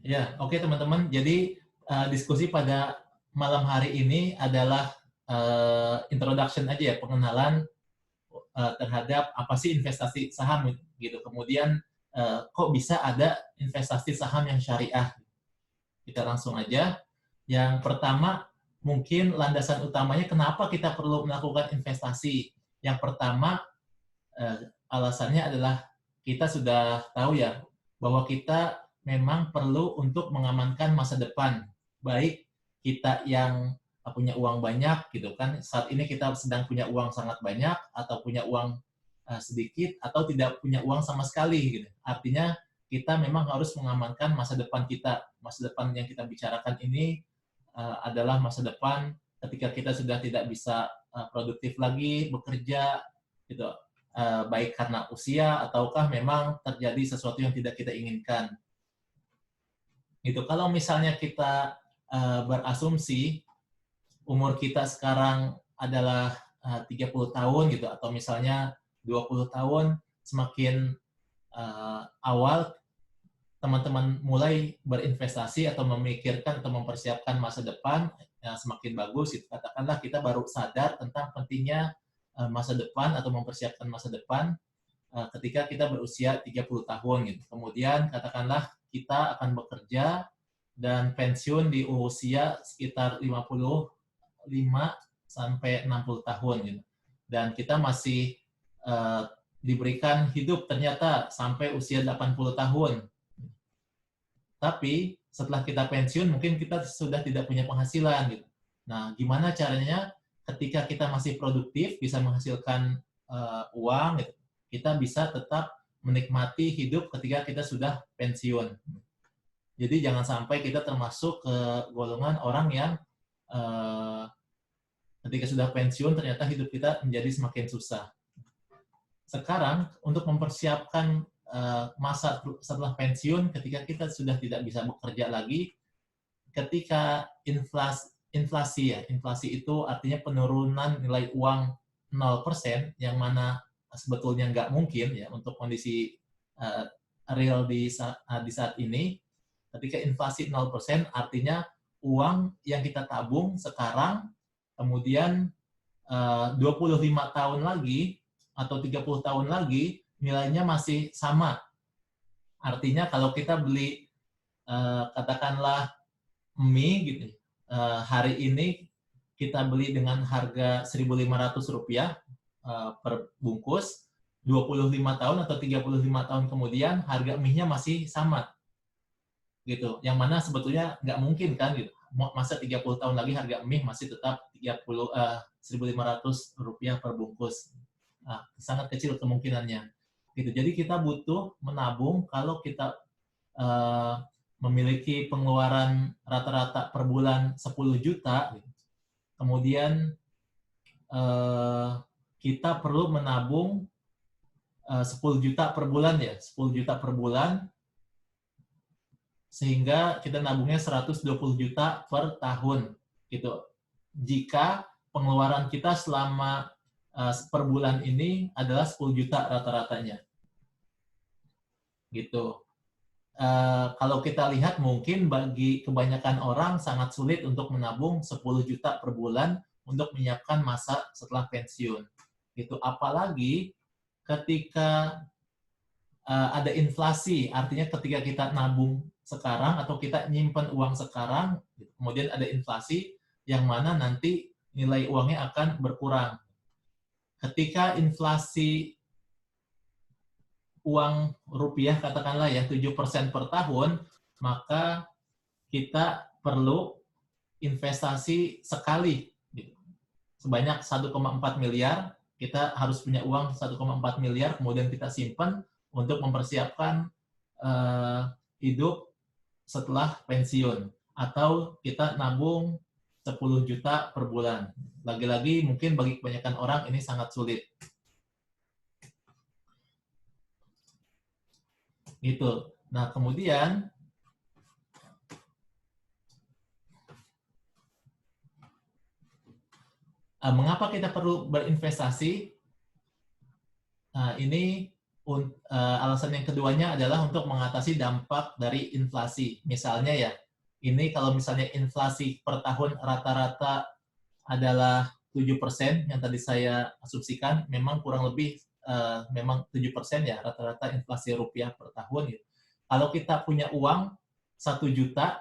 Ya, oke teman-teman. Jadi diskusi pada malam hari ini adalah introduction aja ya, pengenalan terhadap apa sih investasi saham gitu. Kemudian kok bisa ada investasi saham yang syariah? Kita langsung aja. Yang pertama, mungkin landasan utamanya kenapa kita perlu melakukan investasi. Yang pertama, alasannya adalah kita sudah tahu ya bahwa kita memang perlu untuk mengamankan masa depan. Baik kita yang punya uang banyak gitu kan, saat ini kita sedang punya uang sangat banyak atau punya uang sedikit atau tidak punya uang sama sekali gitu. Artinya kita memang harus mengamankan masa depan kita. Masa depan yang kita bicarakan ini adalah masa depan ketika kita sudah tidak bisa produktif lagi bekerja gitu, baik karena usia ataukah memang terjadi sesuatu yang tidak kita inginkan. Gitu. Kalau misalnya kita berasumsi umur kita sekarang adalah 30 tahun gitu atau misalnya 20 tahun, semakin awal teman-teman mulai berinvestasi atau memikirkan atau mempersiapkan masa depan yang semakin bagus, gitu. Katakanlah kita baru sadar tentang pentingnya masa depan atau mempersiapkan masa depan ketika kita berusia 30 tahun gitu. Kemudian katakanlah kita akan bekerja dan pensiun di usia sekitar 55 sampai 60 tahun gitu. Dan kita masih diberikan hidup ternyata sampai usia 80 tahun. Tapi setelah kita pensiun mungkin kita sudah tidak punya penghasilan gitu. Nah, gimana caranya ketika kita masih produktif bisa menghasilkan uang gitu, kita bisa tetap menikmati hidup ketika kita sudah pensiun. Jadi jangan sampai kita termasuk ke golongan orang yang ketika sudah pensiun ternyata hidup kita menjadi semakin susah. Sekarang untuk mempersiapkan masa setelah pensiun ketika kita sudah tidak bisa bekerja lagi, ketika inflasi itu artinya penurunan nilai uang 0%, yang mana sebetulnya nggak mungkin ya untuk kondisi real di saat ini. Ketika inflasi 0% artinya uang yang kita tabung sekarang kemudian 25 tahun lagi atau 30 tahun lagi nilainya masih sama. Artinya kalau kita beli katakanlah mie gitu, hari ini kita beli dengan harga Rp1.500 per bungkus, 25 tahun atau 35 tahun kemudian harga mie-nya masih sama gitu. Yang mana sebetulnya nggak mungkin kan gitu. Masa 30 tahun lagi harga mie masih tetap Rp1.500 per bungkus. Nah, sangat kecil kemungkinannya. Gitu. Jadi kita butuh menabung kalau kita memiliki pengeluaran rata-rata per bulan 10 juta, kemudian kita perlu menabung 10 juta per bulan ya, 10 juta per bulan, sehingga kita nabungnya 120 juta per tahun gitu. Jika pengeluaran kita selama per bulan ini adalah 10 juta rata-ratanya. Gitu. Kalau kita lihat mungkin bagi kebanyakan orang sangat sulit untuk menabung 10 juta per bulan untuk menyiapkan masa setelah pensiun. Gitu. Apalagi ketika ada inflasi, artinya ketika kita nabung sekarang atau kita nyimpan uang sekarang, kemudian ada inflasi yang mana nanti nilai uangnya akan berkurang. Ketika inflasi uang rupiah katakanlah ya 7% per tahun, maka kita perlu investasi sekali sebanyak 1,4 miliar. Kita harus punya uang 1,4 miliar, kemudian kita simpan untuk mempersiapkan hidup setelah pensiun, atau kita nabung 10 juta per bulan. Lagi-lagi mungkin bagi kebanyakan orang ini sangat sulit. Gitu. Nah, kemudian mengapa kita perlu berinvestasi? Nah, ini Alasan yang keduanya adalah untuk mengatasi dampak dari inflasi. Misalnya ya, ini kalau misalnya inflasi per tahun rata-rata adalah 7% yang tadi saya asumsikan, memang kurang lebih memang 7% ya rata-rata inflasi rupiah per tahun. Gitu. Kalau kita punya uang 1 juta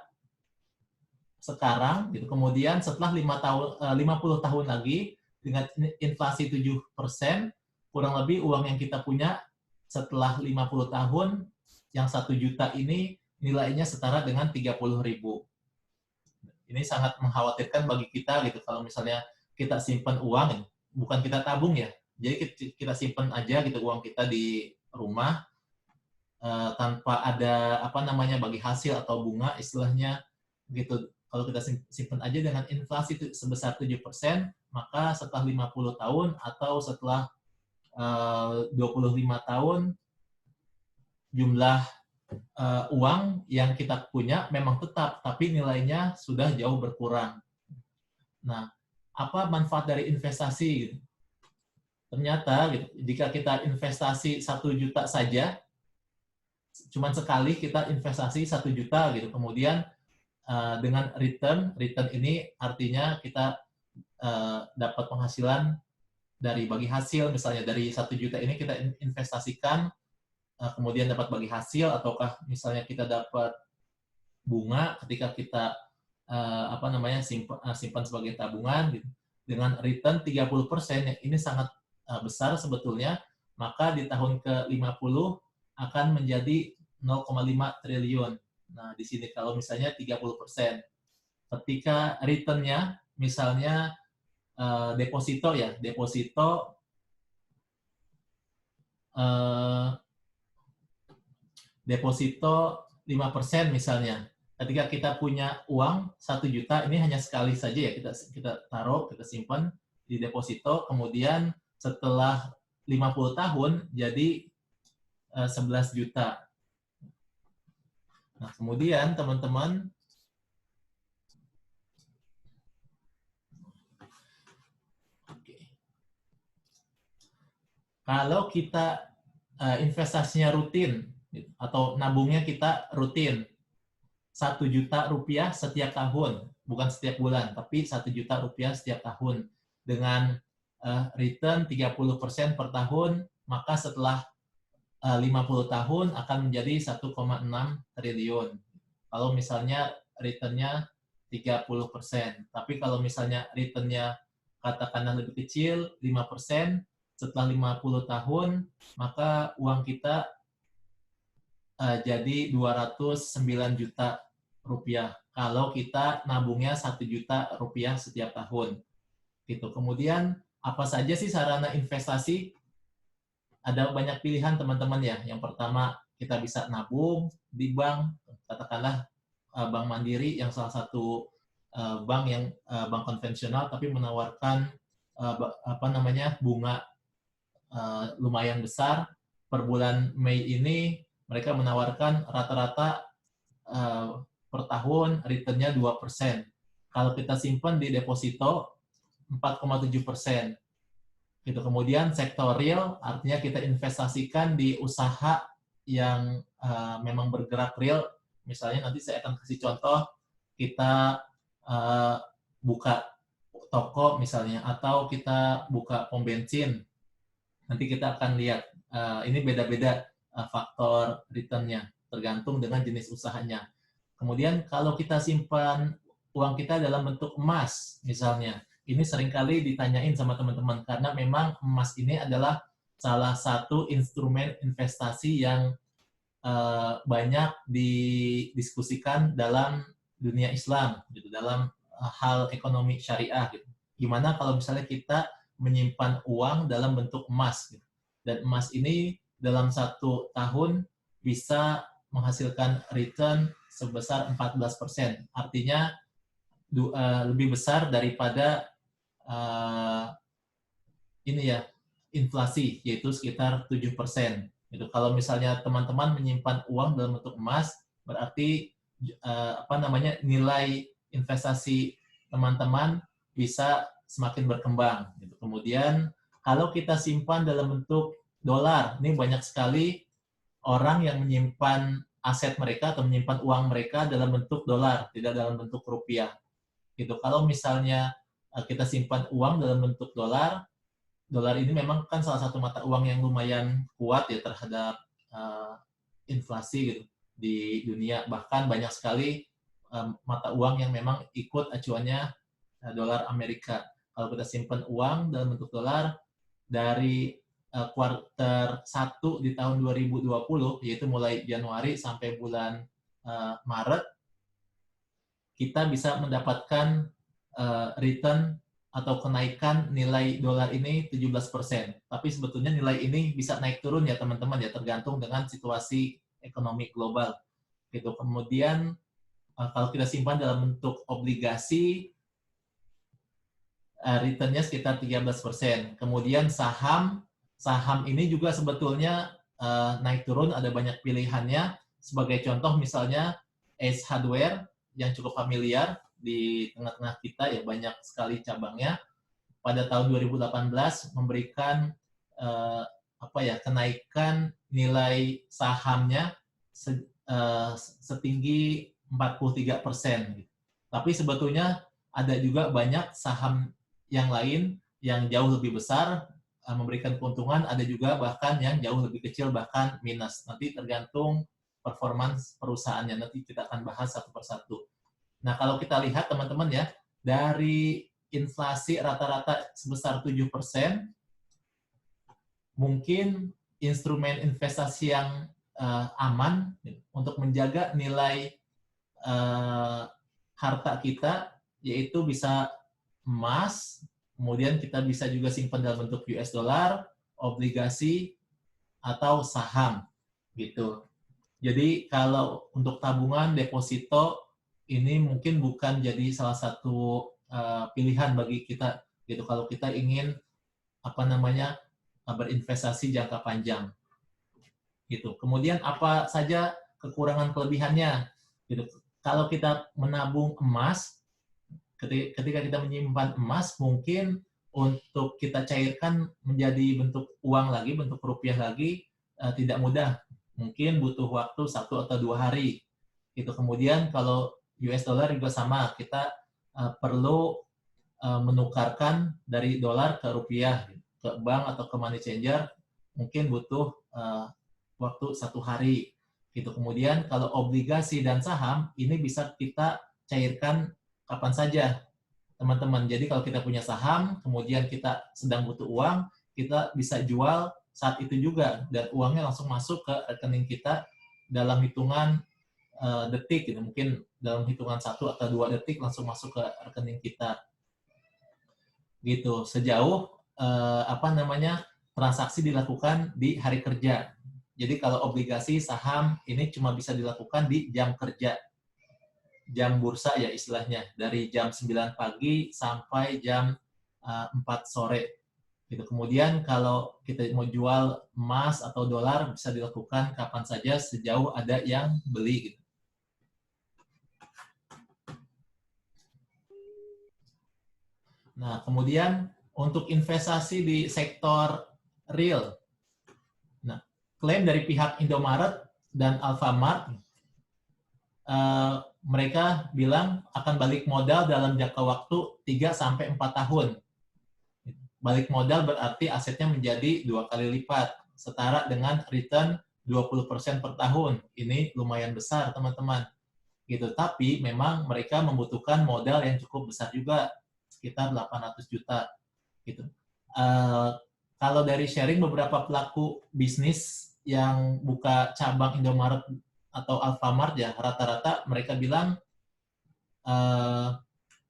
sekarang, gitu, kemudian setelah 50 tahun lagi dengan inflasi 7%, kurang lebih uang yang kita punya setelah 50 tahun yang 1 juta ini nilainya setara dengan 30.000. Ini sangat mengkhawatirkan bagi kita gitu kalau misalnya kita simpan uang, bukan kita tabung ya. Jadi kita simpan aja gitu uang kita di rumah tanpa ada apa namanya bagi hasil atau bunga istilahnya gitu. Kalau kita simpan aja dengan inflasi sebesar 7%, maka setelah 50 tahun atau setelah 25 tahun jumlah uang yang kita punya memang tetap, tapi nilainya sudah jauh berkurang. Nah, apa manfaat dari investasi? Ternyata gitu, jika kita investasi 1 juta saja, cuman sekali kita investasi 1 juta gitu, kemudian dengan return ini artinya kita dapat penghasilan dari bagi hasil, misalnya dari 1 juta ini kita investasikan, kemudian dapat bagi hasil, ataukah misalnya kita dapat bunga ketika kita apa namanya simpan sebagai tabungan gitu. Dengan return 30% yang ini sangat besar sebetulnya, maka di tahun ke-50 akan menjadi 0,5 triliun. Nah, di sini kalau misalnya 30%. Ketika return-nya misalnya deposito ya, deposito deposito 5% misalnya. Ketika kita punya uang 1 juta, ini hanya sekali saja ya kita taruh, kita simpan di deposito, kemudian setelah 50 tahun jadi 11 juta. Nah, kemudian teman-teman kalau kita investasinya rutin atau nabungnya kita rutin 1 juta rupiah setiap tahun, bukan setiap bulan, tapi 1 juta rupiah setiap tahun dengan return 30% per tahun, maka setelah 50 tahun akan menjadi 1,6 triliun. Kalau misalnya return-nya 30%. Tapi kalau misalnya return-nya katakanlah lebih kecil, 5%, setelah 50 tahun, maka uang kita jadi 209 juta rupiah. Kalau kita nabungnya 1 juta rupiah setiap tahun. Gitu. Kemudian, apa saja sih sarana investasi? Ada banyak pilihan teman-teman ya. Yang pertama, kita bisa nabung di bank, katakanlah Bank Mandiri yang salah satu bank yang bank konvensional tapi menawarkan apa namanya bunga lumayan besar. Per bulan Mei ini mereka menawarkan rata-rata per tahun return-nya 2%. Kalau kita simpan di deposito 4,7%. Gitu. Kemudian sektor real artinya kita investasikan di usaha yang memang bergerak real. Misalnya nanti saya akan kasih contoh, kita buka toko misalnya, atau kita buka pom bensin. Nanti kita akan lihat, ini beda-beda faktor return-nya, tergantung dengan jenis usahanya. Kemudian kalau kita simpan uang kita dalam bentuk emas misalnya, ini seringkali ditanyain sama teman-teman karena memang emas ini adalah salah satu instrumen investasi yang banyak didiskusikan dalam dunia Islam, gitu, dalam hal ekonomi syariah. Gitu. Gimana kalau misalnya kita menyimpan uang dalam bentuk emas, gitu. Dan emas ini dalam 1 tahun bisa menghasilkan return sebesar 14%. Artinya lebih besar daripada ini ya inflasi, yaitu sekitar 7%. Gitu. Kalau misalnya teman-teman menyimpan uang dalam bentuk emas, berarti apa namanya nilai investasi teman-teman bisa semakin berkembang. Gitu. Kemudian kalau kita simpan dalam bentuk dolar. Ini banyak sekali orang yang menyimpan aset mereka atau menyimpan uang mereka dalam bentuk dolar, tidak dalam bentuk rupiah. Gitu. Kalau misalnya kita simpan uang dalam bentuk dolar, dolar ini memang kan salah satu mata uang yang lumayan kuat ya terhadap inflasi gitu di dunia. Bahkan banyak sekali mata uang yang memang ikut acuannya dolar Amerika. Kalau kita simpan uang dalam bentuk dolar dari kuarter 1 di tahun 2020, yaitu mulai Januari sampai bulan Maret, kita bisa mendapatkan return atau kenaikan nilai dolar ini 17%. Tapi sebetulnya nilai ini bisa naik turun ya teman-teman ya, tergantung dengan situasi ekonomi global. Gitu. Kemudian kalau kita simpan dalam bentuk obligasi, return-nya sekitar 13%. Kemudian saham ini juga sebetulnya naik turun, ada banyak pilihannya. Sebagai contoh misalnya Ace Hardware yang cukup familiar di tengah-tengah kita ya, banyak sekali cabangnya. Pada tahun 2018 memberikan kenaikan nilai sahamnya setinggi 43%. Tapi sebetulnya ada juga banyak saham yang lain yang jauh lebih besar memberikan keuntungan, ada juga bahkan yang jauh lebih kecil bahkan minus. Nanti tergantung performance perusahaannya. Nanti kita akan bahas satu persatu. Nah, kalau kita lihat teman-teman ya, dari inflasi rata-rata sebesar 7%, mungkin instrumen investasi yang aman untuk menjaga nilai harta kita, yaitu bisa emas, kemudian kita bisa juga simpan dalam bentuk US dollar, obligasi, atau saham gitu. Jadi kalau untuk tabungan, deposito, ini mungkin bukan jadi salah satu pilihan bagi kita gitu kalau kita ingin berinvestasi jangka panjang gitu. Kemudian apa saja kekurangan kelebihannya gitu. Kalau kita menabung emas, ketika kita menyimpan emas, mungkin untuk kita cairkan menjadi bentuk uang lagi, bentuk rupiah lagi, tidak mudah. Mungkin butuh waktu 1 atau 2 hari. Itu kemudian kalau US dollar juga sama, kita perlu menukarkan dari dolar ke rupiah, ke bank atau ke money changer, mungkin butuh waktu 1 hari. Gitu. Kemudian kalau obligasi dan saham, ini bisa kita cairkan kapan saja, teman-teman. Jadi kalau kita punya saham, kemudian kita sedang butuh uang, kita bisa jual saat itu juga, dan uangnya langsung masuk ke rekening kita dalam hitungan detik, gitu. Mungkin dalam hitungan 1 atau 2 detik langsung masuk ke rekening kita. Gitu. Sejauh transaksi dilakukan di hari kerja. Jadi kalau obligasi, saham, ini cuma bisa dilakukan di jam kerja. Jam bursa ya istilahnya, dari jam 9 pagi sampai jam 4 sore. Gitu. Kemudian kalau kita mau jual emas atau dolar bisa dilakukan kapan saja sejauh ada yang beli. Gitu. Nah, kemudian untuk investasi di sektor real. Nah, klaim dari pihak Indomaret dan Alfamart, mereka bilang akan balik modal dalam jangka waktu 3-4 tahun. Balik modal berarti asetnya menjadi 2 kali lipat, setara dengan return 20% per tahun. Ini lumayan besar, teman-teman. Gitu. Tapi memang mereka membutuhkan modal yang cukup besar juga, sekitar 800 juta. Gitu. Kalau dari sharing beberapa pelaku bisnis yang buka cabang Indomaret atau Alfamart ya, rata-rata mereka bilang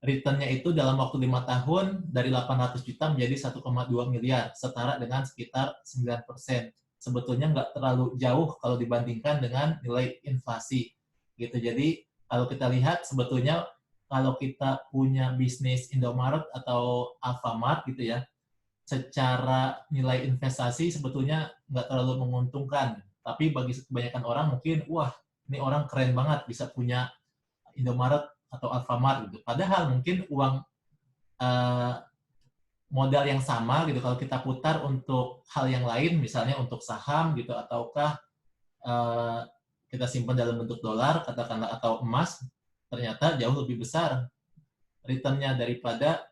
return-nya itu dalam waktu 5 tahun dari 800 juta menjadi 1,2 miliar, setara dengan sekitar 9%. Sebetulnya nggak terlalu jauh kalau dibandingkan dengan nilai inflasi. Gitu. Jadi kalau kita lihat sebetulnya kalau kita punya bisnis Indomaret atau Alfamart gitu ya, secara nilai investasi sebetulnya nggak terlalu menguntungkan. Tapi bagi kebanyakan orang mungkin, wah ini orang keren banget bisa punya Indomaret atau Alfamart gitu. Padahal mungkin uang modal yang sama gitu kalau kita putar untuk hal yang lain, misalnya untuk saham gitu, ataukah kita simpan dalam bentuk dolar katakanlah atau emas, ternyata jauh lebih besar return-nya daripada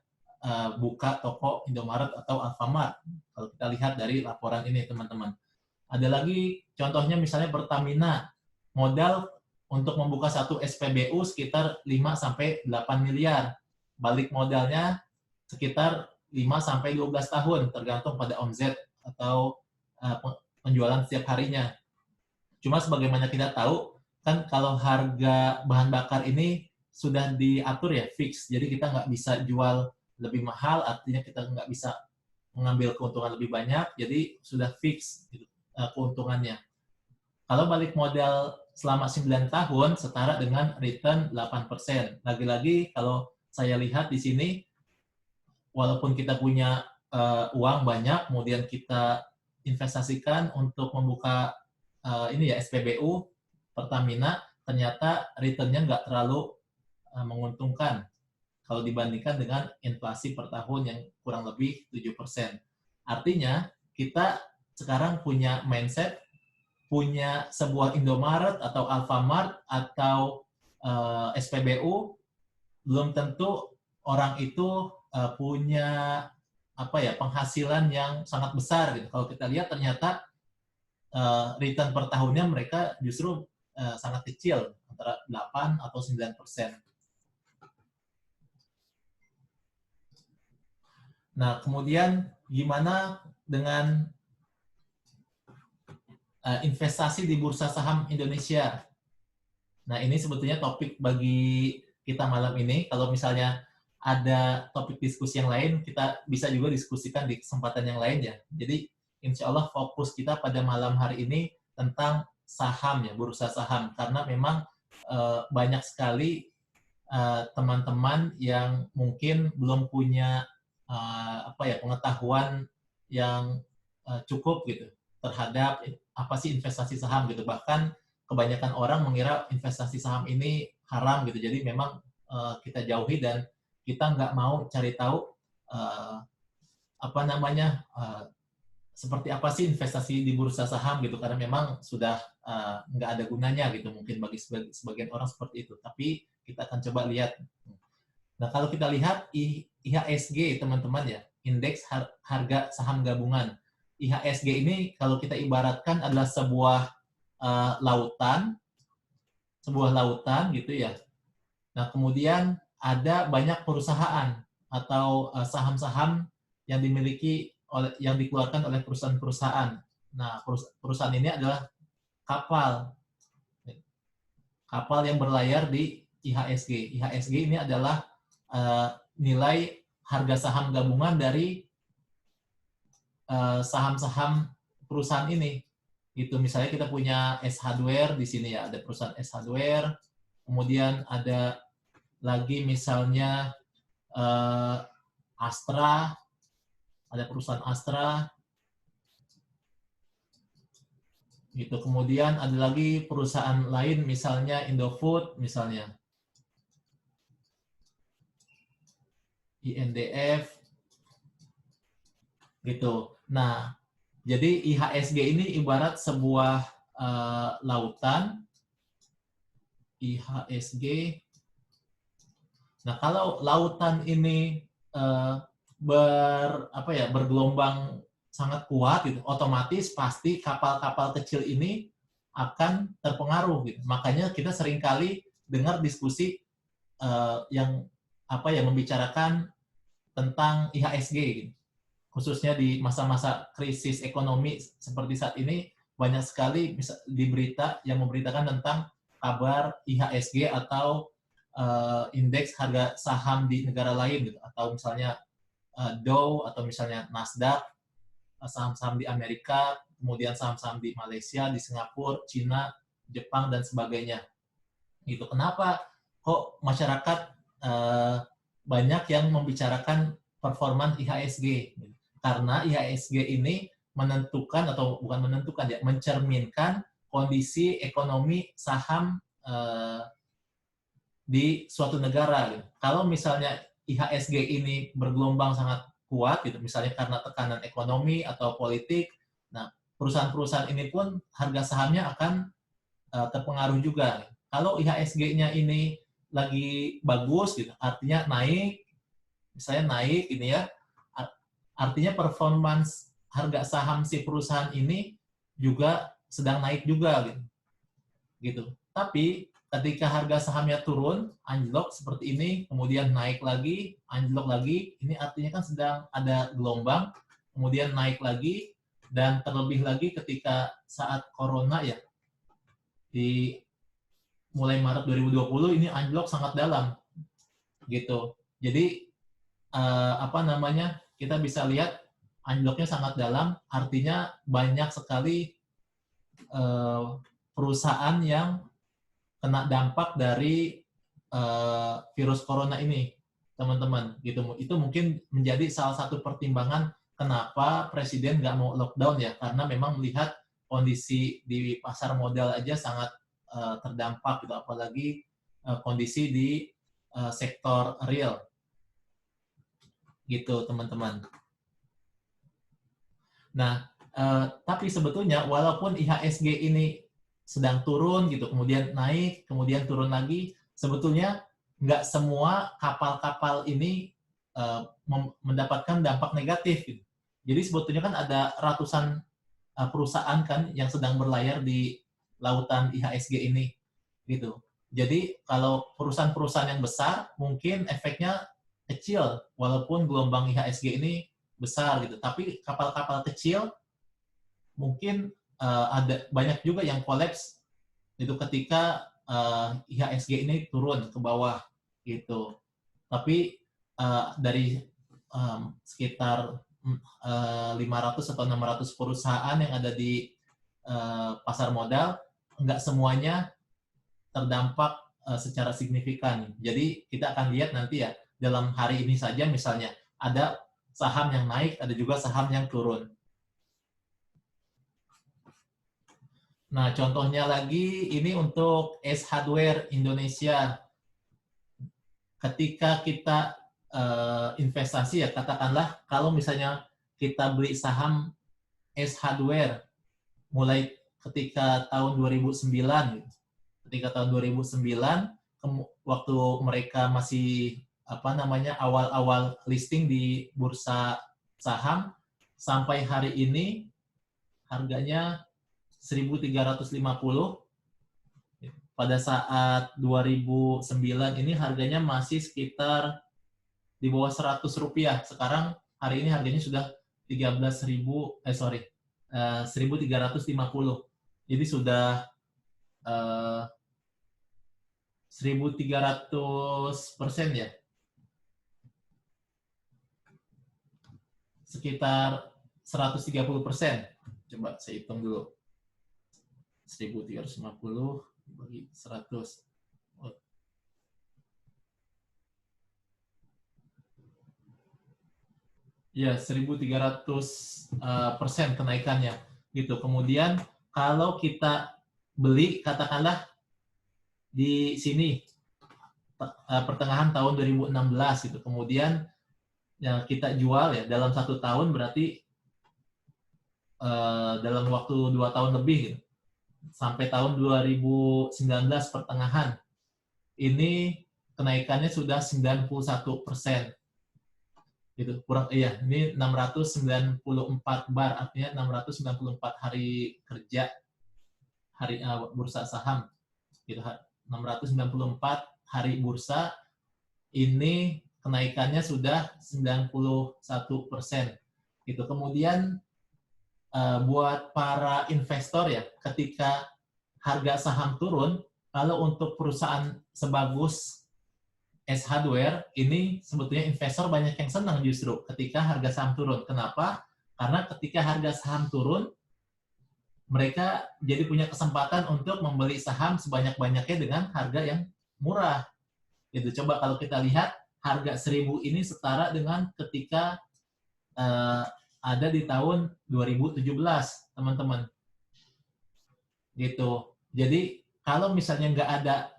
buka toko Indomaret atau Alfamart. Kalau kita lihat dari laporan ini, teman-teman. Ada lagi contohnya misalnya Pertamina, modal untuk membuka satu SPBU sekitar 5-8 miliar. Balik modalnya sekitar 5-12 tahun, tergantung pada omset atau penjualan setiap harinya. Cuma sebagaimana kita tahu, kan kalau harga bahan bakar ini sudah diatur ya, fix. Jadi kita nggak bisa jual lebih mahal, artinya kita nggak bisa mengambil keuntungan lebih banyak, jadi sudah fix gitu, keuntungannya. Kalau balik modal selama 9 tahun, setara dengan return 8%. Lagi-lagi kalau saya lihat di sini, walaupun kita punya uang banyak, kemudian kita investasikan untuk membuka ini ya SPBU Pertamina, ternyata return-nya nggak terlalu menguntungkan kalau dibandingkan dengan inflasi per tahun yang kurang lebih 7%. Artinya, kita sekarang punya mindset, punya sebuah Indomaret atau Alfamart atau SPBU, belum tentu orang itu punya penghasilan yang sangat besar gitu. Kalau kita lihat ternyata return per tahunnya mereka justru sangat kecil, antara 8 atau 9%. Nah, kemudian gimana dengan investasi di bursa saham Indonesia? Nah, ini sebetulnya topik bagi kita malam ini. Kalau misalnya ada topik diskusi yang lain, kita bisa juga diskusikan di kesempatan yang lain ya. Jadi, insya Allah fokus kita pada malam hari ini tentang saham ya, bursa saham. Karena memang banyak sekali teman-teman yang mungkin belum punya pengetahuan yang cukup gitu terhadap apa sih investasi saham gitu. Bahkan kebanyakan orang mengira investasi saham ini haram gitu. Jadi memang kita jauhi dan kita nggak mau cari tahu seperti apa sih investasi di bursa saham gitu, karena memang sudah nggak ada gunanya gitu mungkin bagi sebagian orang seperti itu. Tapi kita akan coba lihat. Nah, kalau kita lihat IHSG, teman-teman ya, indeks harga saham gabungan. IHSG ini kalau kita ibaratkan adalah sebuah lautan gitu ya. Nah, kemudian ada banyak perusahaan atau saham-saham yang yang dikeluarkan oleh perusahaan-perusahaan. Nah, perusahaan ini adalah kapal yang berlayar di IHSG. IHSG ini adalah nilai harga saham gabungan dari saham-saham perusahaan ini. Itu misalnya kita punya S Hardware di sini ya, ada perusahaan S Hardware, kemudian ada lagi misalnya Astra, ada perusahaan Astra, gitu. Kemudian ada lagi perusahaan lain misalnya Indofood misalnya, INDF, gitu. Nah, jadi IHSG ini ibarat sebuah lautan. IHSG. Nah, kalau lautan ini bergelombang sangat kuat, gitu, otomatis pasti kapal-kapal kecil ini akan terpengaruh. Gitu. Makanya kita seringkali dengar diskusi yang membicarakan tentang IHSG. Gitu. Khususnya di masa-masa krisis ekonomi seperti saat ini, banyak sekali di berita yang memberitakan tentang kabar IHSG atau indeks harga saham di negara lain, gitu. Atau misalnya Dow, atau misalnya Nasdaq, saham-saham di Amerika, kemudian saham-saham di Malaysia, di Singapura, Cina, Jepang, dan sebagainya. Gitu. Kenapa kok masyarakat banyak yang membicarakan performan IHSG? Karena IHSG ini mencerminkan kondisi ekonomi saham di suatu negara. Kalau misalnya IHSG ini bergelombang sangat kuat gitu, misalnya karena tekanan ekonomi atau politik. Nah, perusahaan-perusahaan ini pun harga sahamnya akan terpengaruh juga. Kalau IHSG-nya ini lagi bagus gitu, artinya naik, misalnya naik ini ya, artinya performance harga saham si perusahaan ini juga sedang naik juga gitu. Tapi ketika harga sahamnya turun, anjlok seperti ini, kemudian naik lagi, anjlok lagi, ini artinya kan sedang ada gelombang, kemudian naik lagi, dan terlebih lagi ketika saat corona ya, di mulai Maret 2020 ini anjlok sangat dalam gitu. Jadi kita bisa lihat anjloknya sangat dalam, artinya banyak sekali perusahaan yang kena dampak dari virus corona ini, teman-teman. Gitu. Itu mungkin menjadi salah satu pertimbangan kenapa Presiden nggak mau lockdown ya, karena memang melihat kondisi di pasar modal aja sangat terdampak, gitu. Apalagi kondisi di sektor real. Gitu, teman-teman. Nah, tapi sebetulnya walaupun IHSG ini sedang turun gitu, kemudian naik, kemudian turun lagi, sebetulnya nggak semua kapal-kapal ini mendapatkan dampak negatif. Gitu. Jadi sebetulnya kan ada ratusan perusahaan kan yang sedang berlayar di lautan IHSG ini, gitu. Jadi kalau perusahaan-perusahaan yang besar mungkin efeknya kecil, walaupun gelombang IHSG ini besar gitu. Tapi kapal-kapal kecil mungkin ada banyak juga yang kolaps itu ketika IHSG ini turun ke bawah gitu. Tapi dari sekitar 500 atau 600 perusahaan yang ada di pasar modal, nggak semuanya terdampak secara signifikan. Jadi kita akan lihat nanti ya, dalam hari ini saja misalnya, ada saham yang naik, ada juga saham yang turun. Nah, contohnya lagi ini untuk S Hardware Indonesia. Ketika kita investasi ya, katakanlah kalau misalnya kita beli saham S Hardware mulai ketika tahun 2009, ketika tahun 2009 waktu mereka masih awal-awal listing di bursa saham, sampai hari ini harganya 1.350. Pada saat 2009 ini harganya masih sekitar di bawah 100 rupiah. Sekarang hari ini harganya sudah 1.350. Jadi sudah 1.300% ya. Sekitar 130%. Coba saya hitung dulu. 1.350 bagi 100. Ya, 1.300% kenaikannya. Gitu. Kemudian kalau kita beli, katakanlah di sini pertengahan tahun 2016 gitu. Kemudian ya, kita jual ya dalam 1 tahun, berarti dalam waktu 2 tahun lebih gitu. Sampai tahun 2019 pertengahan ini kenaikannya sudah 91%. Gitu. Ini 694 bar, artinya 694 hari kerja hari bursa saham. Gitu. 694 hari bursa ini kenaikannya sudah 91%. Gitu. Kemudian buat para investor ya, ketika harga saham turun, kalau untuk perusahaan sebagus S Hardware ini sebetulnya investor banyak yang senang justru ketika harga saham turun. Kenapa? Karena ketika harga saham turun, mereka jadi punya kesempatan untuk membeli saham sebanyak-banyaknya dengan harga yang murah. Gitu. Coba kalau kita lihat harga 1.000 ini setara dengan ketika ada di tahun 2017, teman-teman. Gitu. Jadi kalau misalnya nggak ada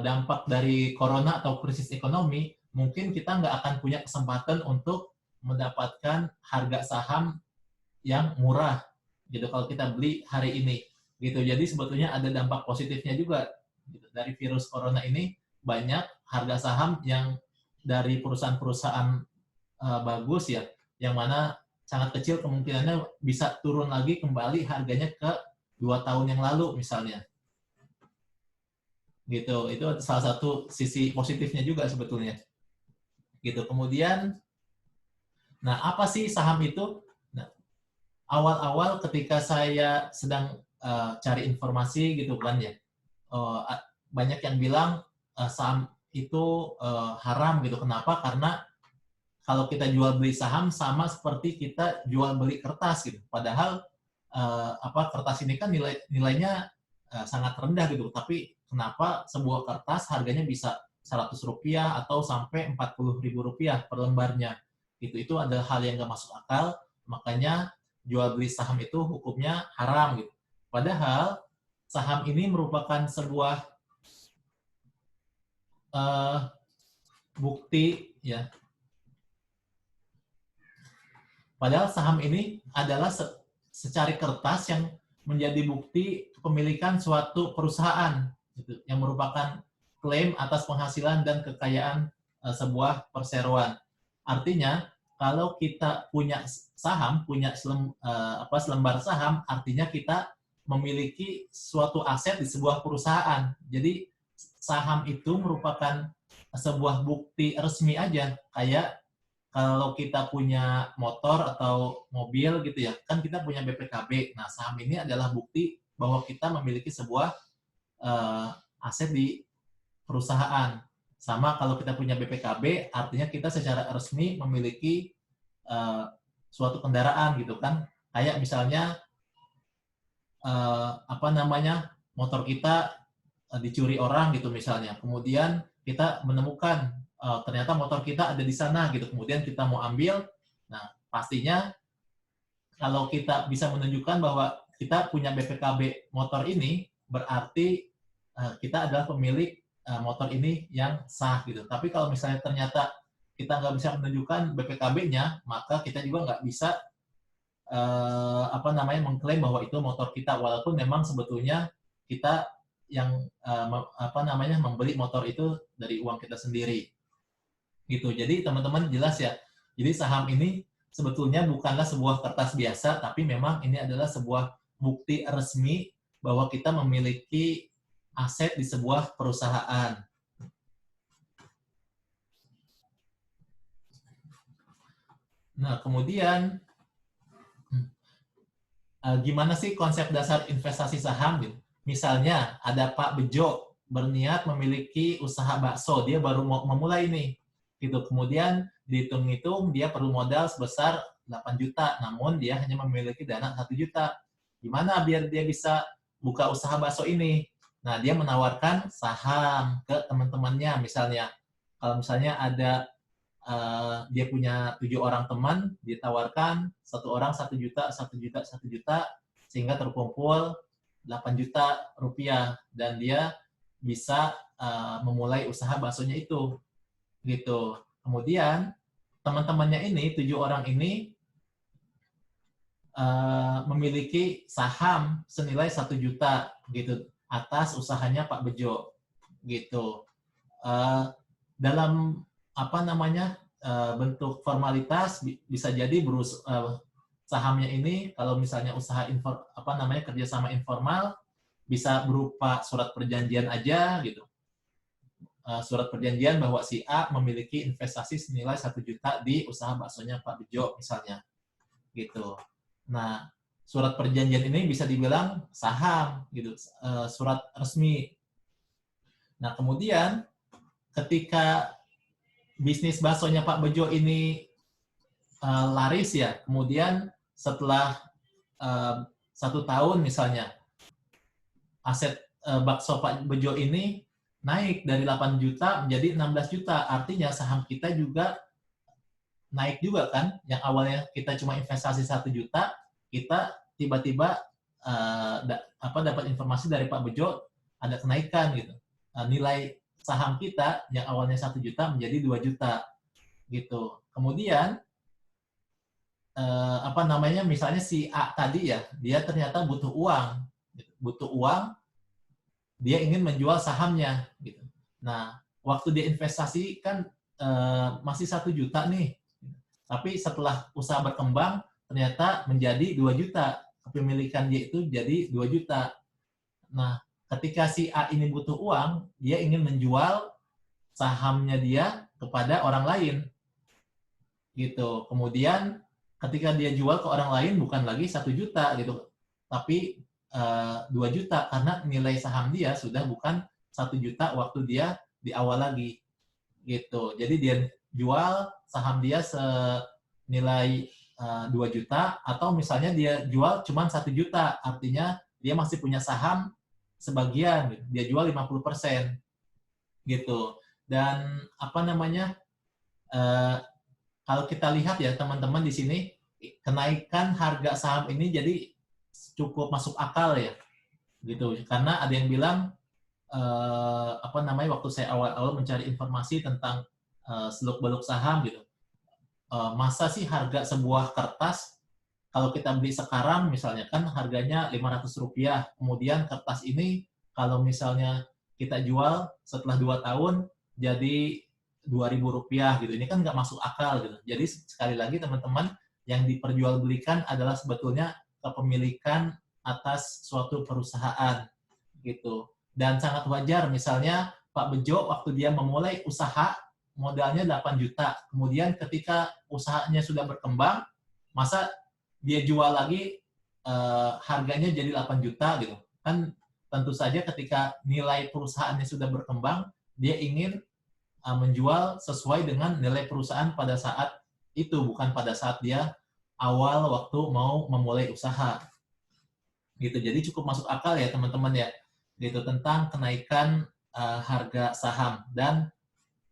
dampak dari corona atau krisis ekonomi, mungkin kita nggak akan punya kesempatan untuk mendapatkan harga saham yang murah gitu kalau kita beli hari ini gitu. Jadi sebetulnya ada dampak positifnya juga gitu. Dari virus corona ini banyak harga saham yang dari perusahaan-perusahaan bagus ya, yang mana sangat kecil kemungkinannya bisa turun lagi kembali harganya ke 2 tahun yang lalu misalnya. Gitu. Itu salah satu sisi positifnya juga sebetulnya. Gitu. Kemudian, nah apa sih saham itu? Nah, awal-awal ketika saya sedang cari informasi gitu kan ya, banyak yang bilang saham itu haram gitu. Kenapa? Karena kalau kita jual beli saham sama seperti kita jual beli kertas gitu. Padahal kertas ini kan nilainya sangat rendah gitu. Tapi kenapa sebuah kertas harganya bisa Rp100 atau sampai Rp40.000 per lembarnya? Itu adalah hal yang nggak masuk akal. Makanya jual beli saham itu hukumnya haram gitu. Padahal saham ini merupakan sebuah bukti ya. Padahal saham ini adalah secari kertas yang menjadi bukti kepemilikan suatu perusahaan gitu, yang merupakan klaim atas penghasilan dan kekayaan sebuah perseroan. Artinya kalau kita punya saham, punya selembar saham, artinya kita memiliki suatu aset di sebuah perusahaan. Jadi saham itu merupakan sebuah bukti resmi aja, kayak kalau kita punya motor atau mobil gitu ya, kan kita punya BPKB. Nah, saham ini adalah bukti bahwa kita memiliki sebuah aset di perusahaan. Sama kalau kita punya BPKB, artinya kita secara resmi memiliki suatu kendaraan gitu kan. Kayak misalnya motor kita dicuri orang gitu misalnya. Kemudian kita menemukan ternyata motor kita ada di sana gitu, kemudian kita mau ambil. Nah, pastinya kalau kita bisa menunjukkan bahwa kita punya BPKB motor ini, berarti kita adalah pemilik motor ini yang sah gitu. Tapi kalau misalnya ternyata kita nggak bisa menunjukkan BPKB-nya, maka kita juga nggak bisa mengklaim bahwa itu motor kita, walaupun memang sebetulnya kita yang membeli motor itu dari uang kita sendiri. Gitu. Jadi teman-teman jelas ya. Jadi saham ini sebetulnya bukanlah sebuah kertas biasa, tapi memang ini adalah sebuah bukti resmi bahwa kita memiliki aset di sebuah perusahaan. Nah, kemudian gimana sih konsep dasar investasi saham? Misalnya ada Pak Bejo berniat memiliki usaha bakso, dia baru mau memulai nih. Gitu. Kemudian dihitung-hitung dia perlu modal sebesar 8 juta, namun dia hanya memiliki dana 1 juta. Gimana biar dia bisa buka usaha bakso ini? Nah, dia menawarkan saham ke teman-temannya misalnya. Kalau misalnya ada dia punya 7 orang teman, ditawarkan 1 orang 1 juta, 1 juta, 1 juta, sehingga terkumpul 8 juta rupiah, dan dia bisa memulai usaha baksonya itu. Gitu. Kemudian teman-temannya ini, 7 orang ini memiliki saham senilai 1 juta gitu atas usahanya Pak Bejo. Gitu. Dalam bentuk formalitas bisa jadi sahamnya ini kalau misalnya usaha kerjasama informal bisa berupa surat perjanjian aja gitu. Surat perjanjian bahwa si A memiliki investasi senilai 1 juta di usaha baksonya Pak Bejo misalnya. Gitu. Nah, surat perjanjian ini bisa dibilang saham gitu, surat resmi. Nah, kemudian ketika bisnis baksonya Pak Bejo ini laris ya, kemudian setelah 1 tahun misalnya, aset bakso Pak Bejo ini naik dari 8 juta menjadi 16 juta. Artinya saham kita juga naik juga kan, yang awalnya kita cuma investasi 1 juta, kita tiba-tiba dapat informasi dari Pak Bejo ada kenaikan gitu. Nilai saham kita yang awalnya 1 juta menjadi 2 juta gitu. Kemudian apa namanya, misalnya si A tadi ya, dia ternyata butuh uang, dia ingin menjual sahamnya gitu. Nah, waktu dia investasi kan masih 1 juta nih, tapi setelah usaha berkembang ternyata menjadi 2 juta, kepemilikan dia itu jadi 2 juta. Nah, ketika si A ini butuh uang, dia ingin menjual sahamnya dia kepada orang lain gitu. Kemudian ketika dia jual ke orang lain bukan lagi 1 juta gitu, tapi 2 juta karena nilai saham dia sudah bukan 1 juta waktu dia di awal lagi gitu. Jadi dia jual saham dia senilai 2 juta, atau misalnya dia jual cuma 1 juta, artinya dia masih punya saham sebagian, gitu. Dia jual 50% gitu. Dan apa namanya, kalau kita lihat ya teman-teman di sini, kenaikan harga saham ini jadi cukup masuk akal ya, gitu. Karena ada yang bilang apa namanya, waktu saya awal-awal mencari informasi tentang seluk-beluk saham gitu, masa sih harga sebuah kertas kalau kita beli sekarang misalnya kan harganya Rp500, kemudian kertas ini kalau misalnya kita jual setelah 2 tahun jadi Rp2.000 gitu. Ini kan nggak masuk akal gitu. Jadi sekali lagi teman-teman, yang diperjualbelikan adalah sebetulnya kepemilikan atas suatu perusahaan gitu. Dan sangat wajar misalnya Pak Bejo waktu dia memulai usaha modalnya 8 juta. Kemudian ketika usahanya sudah berkembang, masa dia jual lagi harganya jadi 8 juta gitu. Kan tentu saja ketika nilai perusahaannya sudah berkembang, dia ingin menjual sesuai dengan nilai perusahaan pada saat itu, bukan pada saat dia awal waktu mau memulai usaha. Gitu. Jadi cukup masuk akal ya teman-teman ya. Gitu, tentang kenaikan harga saham dan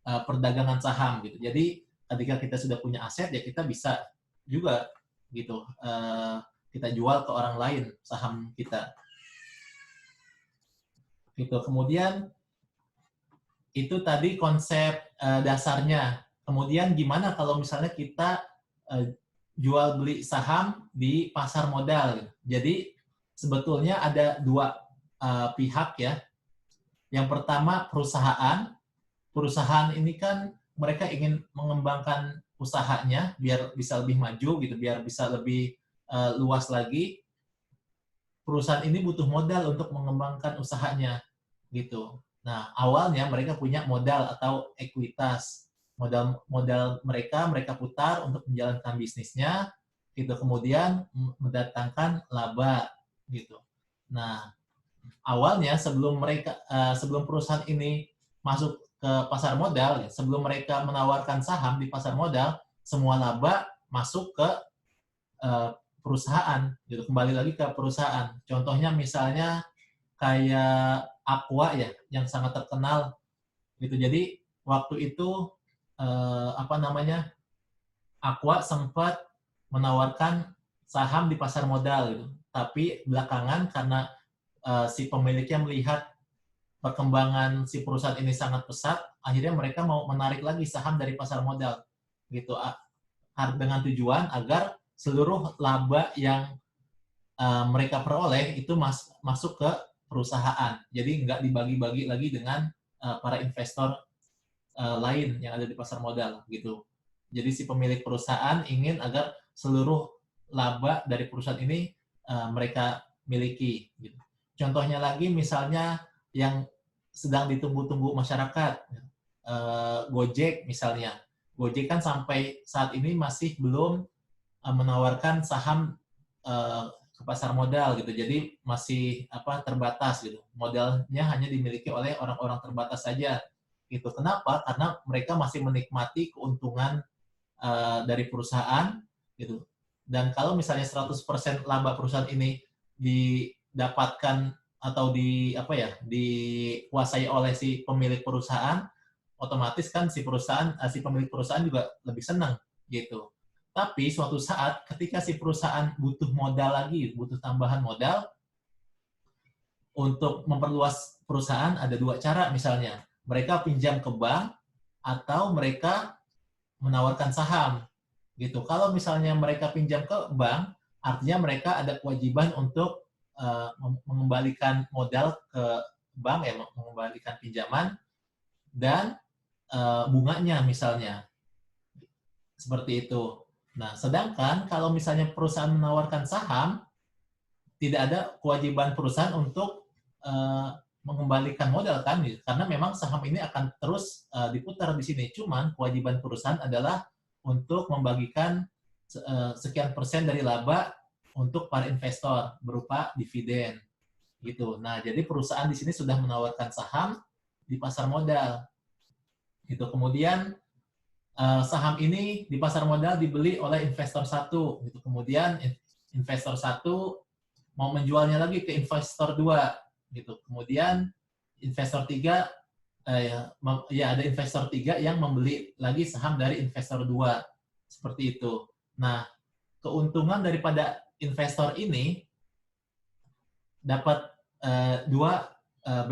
perdagangan saham gitu. Jadi ketika kita sudah punya aset ya kita bisa juga gitu kita jual ke orang lain saham kita. Gitu. Kemudian itu tadi konsep dasarnya. Kemudian gimana kalau misalnya kita jual beli saham di pasar modal gitu. Jadi sebetulnya ada dua pihak ya. Yang pertama perusahaan. Perusahaan ini kan mereka ingin mengembangkan usahanya biar bisa lebih maju gitu, biar bisa lebih luas lagi. Perusahaan ini butuh modal untuk mengembangkan usahanya gitu. Nah, awalnya mereka punya modal atau ekuitas. Modal mereka putar untuk menjalankan bisnisnya gitu, kemudian mendatangkan laba gitu. Nah, awalnya sebelum perusahaan ini masuk ke pasar modal, sebelum mereka menawarkan saham di pasar modal, semua laba masuk ke perusahaan, gitu. Kembali lagi ke perusahaan. Contohnya misalnya kayak Aqua ya, yang sangat terkenal, gitu. Jadi waktu itu Aqua sempat menawarkan saham di pasar modal, gitu. Tapi belakangan karena si pemiliknya melihat perkembangan si perusahaan ini sangat pesat, akhirnya mereka mau menarik lagi saham dari pasar modal, gitu, dengan tujuan agar seluruh laba yang mereka peroleh itu masuk ke perusahaan. Jadi nggak dibagi-bagi lagi dengan para investor lain yang ada di pasar modal, gitu. Jadi si pemilik perusahaan ingin agar seluruh laba dari perusahaan ini mereka miliki. Gitu. Contohnya lagi misalnya yang sedang ditunggu-tunggu masyarakat, Gojek misalnya. Gojek kan sampai saat ini masih belum menawarkan saham ke pasar modal gitu. Jadi masih terbatas gitu. Modalnya hanya dimiliki oleh orang-orang terbatas saja. Gitu. Kenapa? Karena mereka masih menikmati keuntungan dari perusahaan gitu. Dan kalau misalnya 100% laba perusahaan ini didapatkan atau dikuasai oleh si pemilik perusahaan, otomatis kan si pemilik perusahaan juga lebih senang gitu. Tapi suatu saat ketika si perusahaan butuh modal lagi, butuh tambahan modal untuk memperluas perusahaan, ada dua cara misalnya. Mereka pinjam ke bank atau mereka menawarkan saham gitu. Kalau misalnya mereka pinjam ke bank, artinya mereka ada kewajiban untuk mengembalikan modal ke bank ya, mengembalikan pinjaman dan bunganya misalnya. Seperti itu. Nah, sedangkan kalau misalnya perusahaan menawarkan saham, tidak ada kewajiban perusahaan untuk mengembalikan modal kan, karena memang saham ini akan terus diputar di sini. Cuman kewajiban perusahaan adalah untuk membagikan sekian persen dari laba untuk para investor berupa dividen gitu. Nah, jadi perusahaan di sini sudah menawarkan saham di pasar modal. Gitu. Kemudian saham ini di pasar modal dibeli oleh investor satu. Gitu. Kemudian investor satu mau menjualnya lagi ke investor dua. Gitu. Kemudian investor tiga, ada investor tiga yang membeli lagi saham dari investor dua. Seperti itu. Nah, keuntungan daripada investor ini dapat dua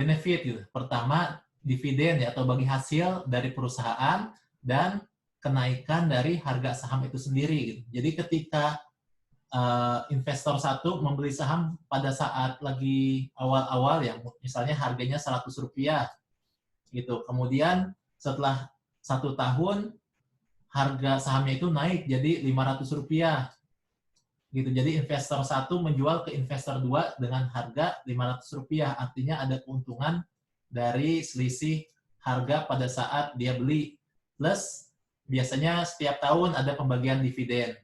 benefit. Gitu. Pertama, dividen ya, atau bagi hasil dari perusahaan, dan kenaikan dari harga saham itu sendiri. Gitu. Jadi ketika investor satu membeli saham pada saat lagi awal-awal ya, misalnya harganya Rp100, gitu. Kemudian setelah 1 tahun harga sahamnya itu naik jadi Rp500, gitu. Jadi investor satu menjual ke investor dua dengan harga Rp500, artinya ada keuntungan dari selisih harga pada saat dia beli. Plus biasanya setiap tahun ada pembagian dividen.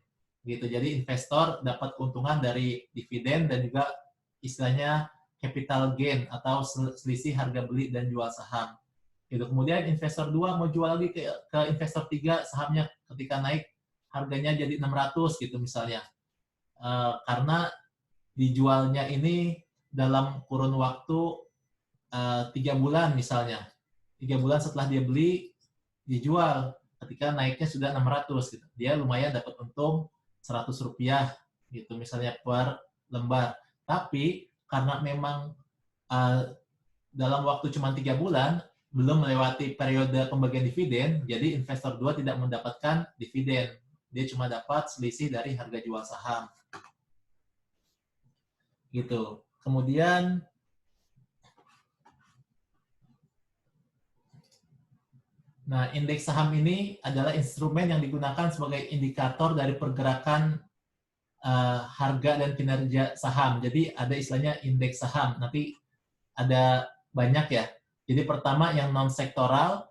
Gitu. Jadi investor dapat keuntungan dari dividen dan juga istilahnya capital gain atau selisih harga beli dan jual saham. Gitu. Kemudian investor 2 mau jual lagi ke investor 3 sahamnya ketika naik harganya jadi 600 gitu misalnya. Karena dijualnya ini dalam kurun waktu 3 bulan misalnya. 3 bulan setelah dia beli, dijual ketika naiknya sudah 600 gitu. Dia lumayan dapat untung Rp100 gitu misalnya per lembar. Tapi karena memang dalam waktu cuma 3 bulan belum melewati periode pembagian dividen, jadi investor 2 tidak mendapatkan dividen. Dia cuma dapat selisih dari harga jual saham. Gitu. Kemudian indeks saham ini adalah instrumen yang digunakan sebagai indikator dari pergerakan harga dan kinerja saham. Jadi ada istilahnya indeks saham. Nanti ada banyak ya. Jadi pertama yang non-sektoral.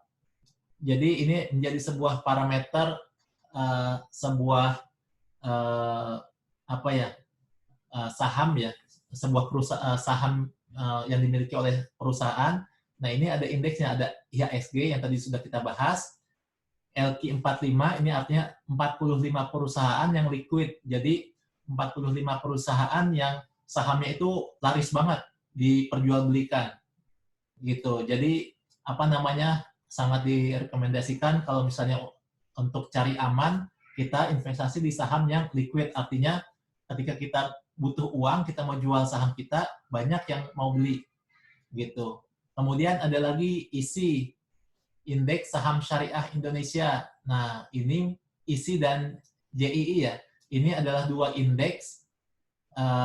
Jadi ini menjadi sebuah parameter sebuah saham ya, sebuah perusahaan saham yang dimiliki oleh perusahaan. Nah, ini ada indeksnya, ada IHSG yang tadi sudah kita bahas. LQ45 ini artinya 45 perusahaan yang liquid. Jadi 45 perusahaan yang sahamnya itu laris banget diperjualbelikan. Gitu. Jadi sangat direkomendasikan kalau misalnya untuk cari aman, kita investasi di saham yang liquid. Artinya ketika kita butuh uang, kita mau jual saham kita, banyak yang mau beli. Gitu. Kemudian ada lagi ISI, Indeks Saham Syariah Indonesia. Nah, ini ISI dan JII ya. Ini adalah dua indeks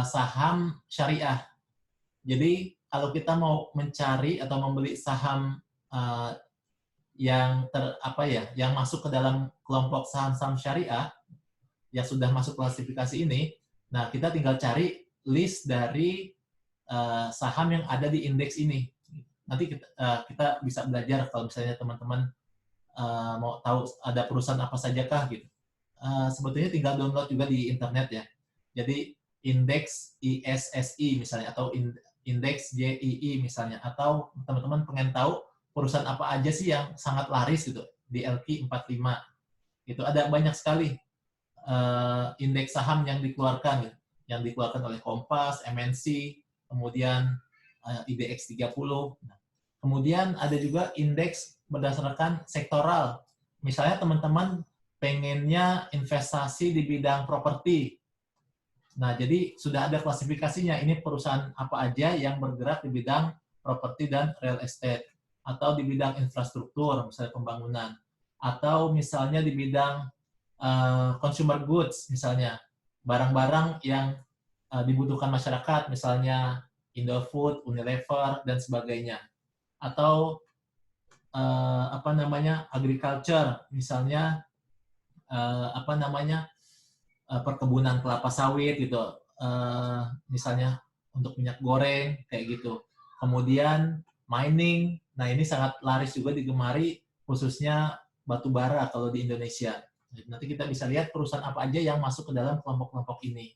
saham syariah. Jadi, kalau kita mau mencari atau membeli saham yang masuk ke dalam kelompok saham-saham syariah yang sudah masuk klasifikasi ini, nah kita tinggal cari list dari saham yang ada di indeks ini. Nanti kita bisa belajar kalau misalnya teman-teman mau tahu ada perusahaan apa sajakah gitu. Sebetulnya tinggal download juga di internet ya. Jadi indeks ISSI misalnya atau indeks JII misalnya, atau teman-teman pengen tahu perusahaan apa aja sih yang sangat laris gitu di LQ45. Itu ada banyak sekali indeks saham yang dikeluarkan oleh Kompas, MNC, kemudian IDX 30. Kemudian ada juga indeks berdasarkan sektoral. Misalnya teman-teman pengennya investasi di bidang properti. Nah, jadi sudah ada klasifikasinya. Ini perusahaan apa aja yang bergerak di bidang properti dan real estate. Atau di bidang infrastruktur, misalnya pembangunan. Atau misalnya di bidang consumer goods misalnya, barang-barang yang dibutuhkan masyarakat, misalnya Indofood, Unilever, dan sebagainya. Atau apa namanya, agriculture, misalnya apa namanya, perkebunan kelapa sawit gitu, misalnya untuk minyak goreng kayak gitu. Kemudian mining, nah ini sangat laris juga digemari, khususnya batu bara kalau di Indonesia. Nanti kita bisa lihat perusahaan apa aja yang masuk ke dalam kelompok-kelompok ini.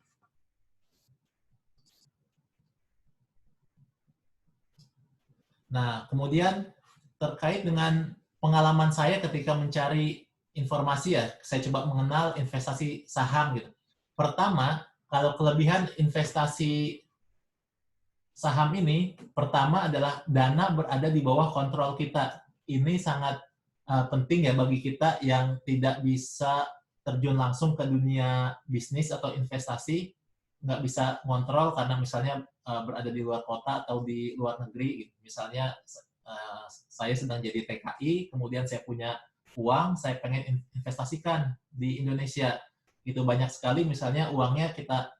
Nah, kemudian terkait dengan pengalaman saya ketika mencari informasi ya, saya coba mengenal investasi saham gitu. Pertama, kalau kelebihan investasi saham ini, pertama adalah dana berada di bawah kontrol kita. Ini sangat penting ya bagi kita yang tidak bisa terjun langsung ke dunia bisnis atau investasi, nggak bisa ngontrol karena misalnya berada di luar kota atau di luar negeri. Gitu. Misalnya saya sedang jadi TKI, kemudian saya punya uang, saya pengen investasikan di Indonesia. Itu banyak sekali misalnya uangnya kita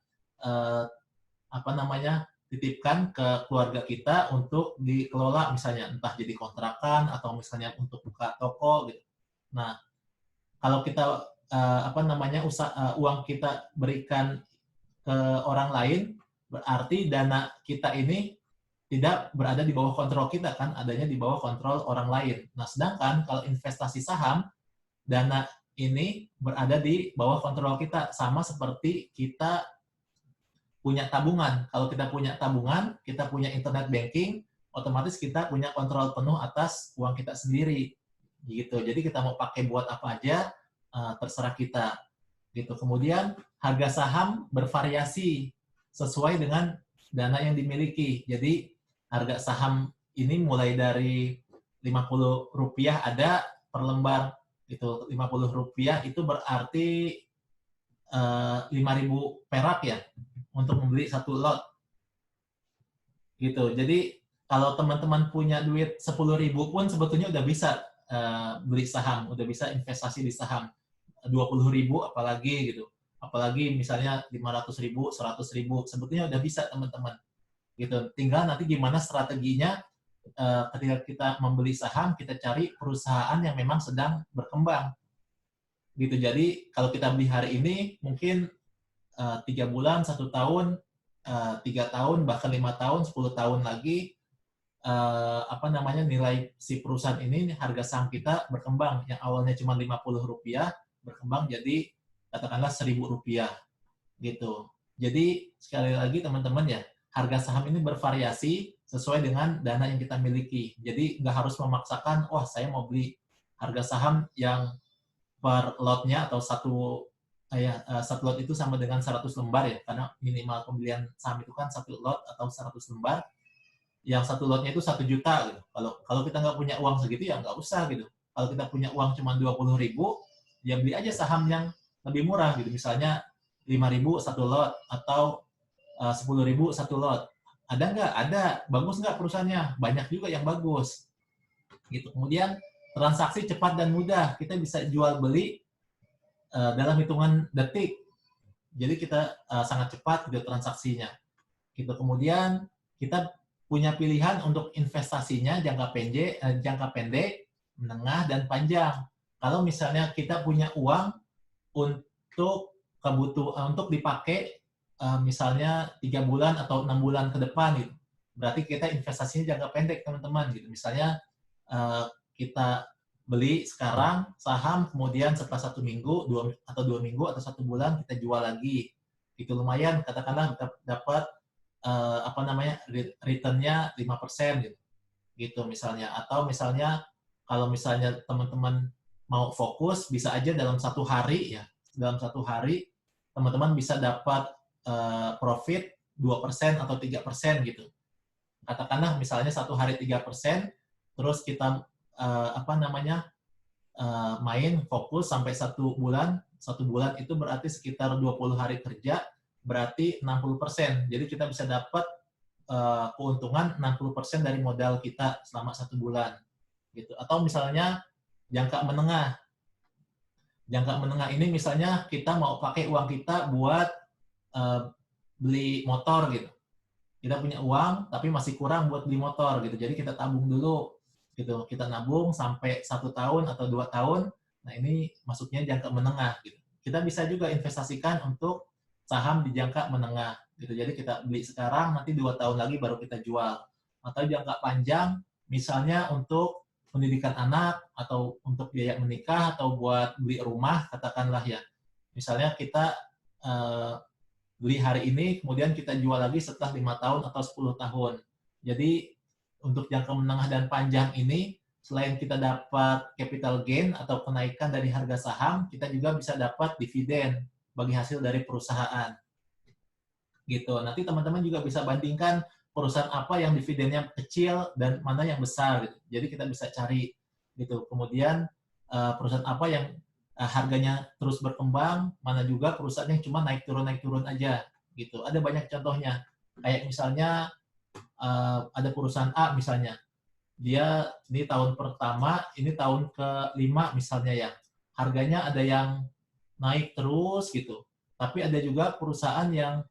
apa namanya, titipkan ke keluarga kita untuk dikelola misalnya entah jadi kontrakan atau misalnya untuk buka toko gitu. Nah, kalau kita apa namanya uang kita berikan ke orang lain, berarti dana kita ini tidak berada di bawah kontrol kita kan, adanya di bawah kontrol orang lain. Nah, sedangkan kalau investasi saham, dana ini berada di bawah kontrol kita, sama seperti kita punya tabungan. Kalau kita punya tabungan, kita punya internet banking, otomatis kita punya kontrol penuh atas uang kita sendiri. Gitu. Jadi kita mau pakai buat apa aja, terserah kita. Gitu. Kemudian harga saham bervariasi sesuai dengan dana yang dimiliki. Jadi harga saham ini mulai dari Rp50 ada per lembar. Gitu. Rp50 itu berarti 5.000 perak ya untuk membeli satu lot gitu. Jadi kalau teman-teman punya duit 10.000 pun sebetulnya udah bisa beli saham, udah bisa investasi di saham. 20.000 apalagi gitu. Apalagi misalnya 500.000, 100.000, sebetulnya udah bisa teman-teman. Gitu. Tinggal nanti gimana strateginya ketika kita membeli saham, kita cari perusahaan yang memang sedang berkembang. Gitu. Jadi kalau kita beli hari ini mungkin 3 bulan, 1 tahun, 3 tahun, bahkan 5 tahun, 10 tahun lagi, apa namanya, nilai si perusahaan ini, harga saham kita berkembang. Yang awalnya cuma Rp50, berkembang jadi katakanlah Rp1.000, gitu. Jadi sekali lagi teman-teman ya, harga saham ini bervariasi sesuai dengan dana yang kita miliki. Jadi nggak harus memaksakan, wah saya mau beli harga saham yang per lotnya atau satu lot itu sama dengan 100 lembar ya, karena minimal pembelian saham itu kan 1 lot atau 100 lembar, yang satu lotnya itu 1 juta gitu. Kalau kita nggak punya uang segitu ya nggak usah gitu. Kalau kita punya uang cuma 20.000, ya beli aja saham yang lebih murah gitu. Misalnya 5.000 satu lot atau 10.000 satu lot. Ada nggak? Ada. Bagus nggak perusahaannya? Banyak juga yang bagus. Gitu. Kemudian transaksi cepat dan mudah. Kita bisa jual beli dalam hitungan detik. Jadi kita sangat cepat gitu transaksinya. Gitu. Kemudian kita punya pilihan untuk investasinya jangka pendek, menengah dan panjang. Kalau misalnya kita punya uang untuk untuk dipakai misalnya 3 bulan atau 6 bulan ke depan gitu. Berarti kita investasinya jangka pendek teman-teman gitu. Misalnya kita beli sekarang saham, kemudian setelah 1 minggu, 2 minggu atau 1 bulan kita jual lagi. Itu lumayan, katakanlah dapat apa namanya, return-nya 5% gitu. Gitu misalnya. Atau misalnya kalau misalnya teman-teman mau fokus, bisa aja dalam 1 hari ya. Dalam 1 hari teman-teman bisa dapat profit 2% atau 3% gitu. Katakanlah misalnya 1 hari 3%, terus kita apa namanya, main fokus sampai 1 bulan. 1 bulan itu berarti sekitar 20 hari kerja, berarti 60%. Jadi kita bisa dapat keuntungan 60% dari modal kita selama 1 bulan. Gitu. Atau misalnya jangka menengah. Jangka menengah ini misalnya kita mau pakai uang kita buat beli motor gitu. Kita punya uang tapi masih kurang buat beli motor gitu. Jadi kita tabung dulu gitu. Kita nabung sampai 1 tahun atau 2 tahun. Nah ini masuknya jangka menengah gitu. Kita bisa juga investasikan untuk saham di jangka menengah gitu. Jadi kita beli sekarang, nanti 2 tahun lagi baru kita jual. Atau jangka panjang, misalnya untuk pendidikan anak atau untuk biaya menikah atau buat beli rumah, katakanlah ya. Misalnya kita beli hari ini, kemudian kita jual lagi setelah 5 tahun atau 10 tahun. Jadi untuk jangka menengah dan panjang ini, selain kita dapat capital gain atau kenaikan dari harga saham, kita juga bisa dapat dividen bagi hasil dari perusahaan. Gitu. Nanti teman-teman juga bisa bandingkan perusahaan apa yang dividennya kecil dan mana yang besar. Gitu. Jadi kita bisa cari gitu. Kemudian perusahaan apa yang harganya terus berkembang, mana juga perusahaan yang cuma naik turun aja. Gitu. Ada banyak contohnya. Kayak misalnya ada perusahaan A misalnya. Dia ini tahun pertama, ini tahun ke-5 misalnya ya. Harganya ada yang naik terus gitu. Tapi ada juga perusahaan yang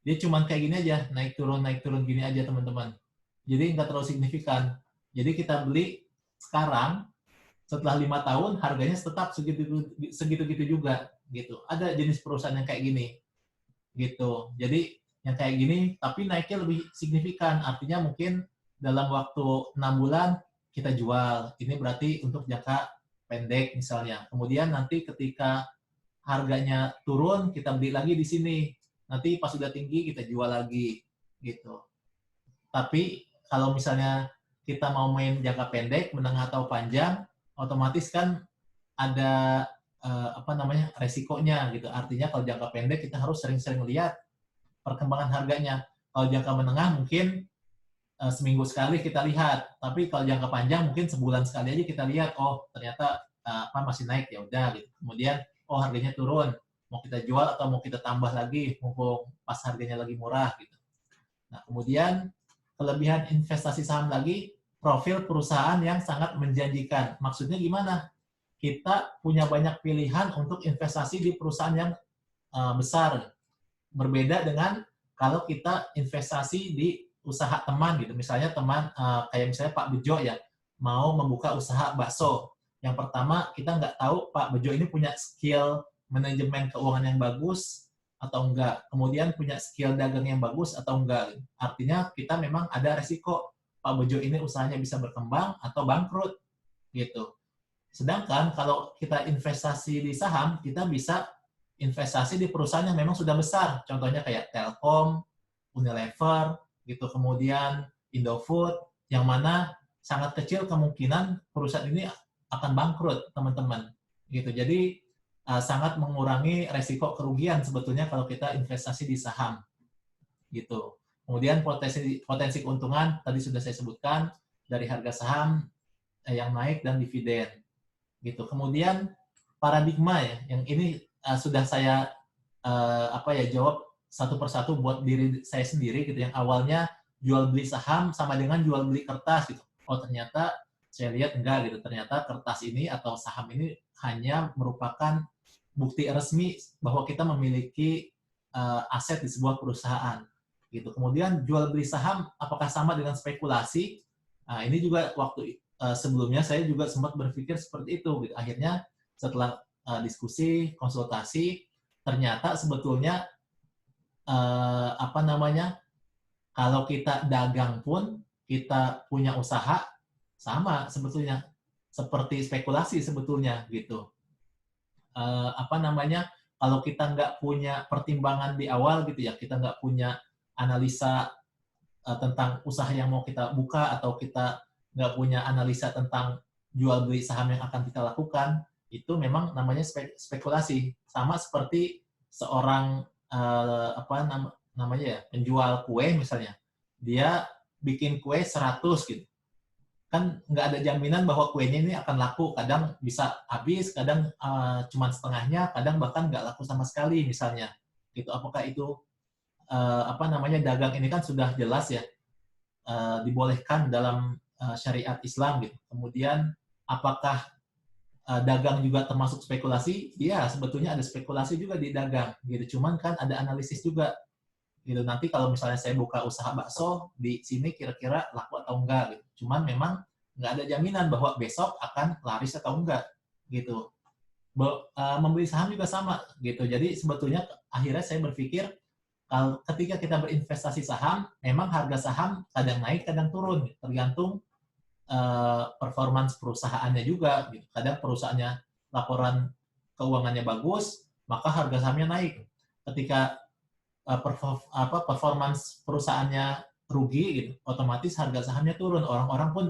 dia cuma kayak gini aja, naik turun gini aja teman-teman. Jadi nggak terlalu signifikan. Jadi kita beli sekarang, setelah 5 tahun harganya tetap segitu-gitu juga gitu. Ada jenis perusahaan yang kayak gini gitu. Jadi yang kayak gini tapi naiknya lebih signifikan. Artinya mungkin dalam waktu 6 bulan kita jual. Ini berarti untuk jangka pendek misalnya. Kemudian nanti ketika harganya turun kita beli lagi di sini. Nanti pas sudah tinggi kita jual lagi gitu. Tapi kalau misalnya kita mau main jangka pendek, menengah atau panjang, otomatis kan ada resikonya gitu. Artinya kalau jangka pendek kita harus sering-sering lihat perkembangan harganya. Kalau jangka menengah mungkin seminggu sekali kita lihat, tapi kalau jangka panjang mungkin sebulan sekali aja kita lihat, oh ternyata masih naik, ya udah gitu. Kemudian oh harganya turun, mau kita jual atau mau kita tambah lagi mumpung pas harganya lagi murah gitu. Nah, kemudian kelebihan investasi saham lagi, profil perusahaan yang sangat menjanjikan. Maksudnya gimana? Kita punya banyak pilihan untuk investasi di perusahaan yang besar. Berbeda dengan kalau kita investasi di usaha teman gitu. Misalnya teman kayak misalnya Pak Bejo ya, mau membuka usaha bakso. Yang pertama kita nggak tahu Pak Bejo ini punya skill manajemen keuangan yang bagus atau enggak, kemudian punya skill dagang yang bagus atau enggak. Artinya kita memang ada resiko Pak Bejo ini usahanya bisa berkembang atau bangkrut gitu. Sedangkan kalau kita investasi di saham, kita bisa investasi di perusahaan yang memang sudah besar. Contohnya kayak Telkom, Unilever, gitu. Kemudian Indofood, yang mana sangat kecil kemungkinan perusahaan ini akan bangkrut, teman-teman. Gitu. Jadi sangat mengurangi resiko kerugian sebetulnya kalau kita investasi di saham. Gitu. Kemudian potensi keuntungan tadi sudah saya sebutkan dari harga saham yang naik dan dividen. Gitu. Kemudian paradigma ya, yang ini sudah saya jawab satu persatu buat diri saya sendiri gitu. Yang awalnya jual beli saham sama dengan jual beli kertas gitu. Oh ternyata saya lihat enggak gitu. Ternyata kertas ini atau saham ini hanya merupakan bukti resmi bahwa kita memiliki aset di sebuah perusahaan gitu. Kemudian jual beli saham apakah sama dengan spekulasi? Nah, ini juga waktu sebelumnya saya juga sempat berpikir seperti itu gitu. Akhirnya setelah diskusi, konsultasi, ternyata sebetulnya kalau kita dagang pun kita punya usaha sama sebetulnya seperti spekulasi sebetulnya gitu. Kalau kita nggak punya pertimbangan di awal gitu ya, kita nggak punya analisa tentang usaha yang mau kita buka atau kita nggak punya analisa tentang jual beli saham yang akan kita lakukan, itu memang namanya spekulasi. Sama seperti seorang penjual kue misalnya, dia bikin kue 100 gitu. Kan nggak ada jaminan bahwa kuenya ini akan laku, kadang bisa habis, kadang cuma setengahnya, kadang bahkan nggak laku sama sekali misalnya. Gitu. Apakah itu dagang ini kan sudah jelas ya dibolehkan dalam syariat Islam gitu. Kemudian apakah dagang juga termasuk spekulasi? Iya, sebetulnya ada spekulasi juga di dagang, gitu. Cuman kan ada analisis juga, gitu. Nanti kalau misalnya saya buka usaha bakso di sini kira-kira laku atau enggak, gitu. Cuman memang nggak ada jaminan bahwa besok akan laris atau enggak, gitu. Membeli saham juga sama, gitu. Jadi sebetulnya akhirnya saya berpikir kalau ketika kita berinvestasi saham, memang harga saham kadang naik, kadang turun, tergantung performance perusahaannya juga. Gitu. Kadang perusahaannya laporan keuangannya bagus, maka harga sahamnya naik. Ketika performance perusahaannya rugi, gitu, otomatis harga sahamnya turun. Orang-orang pun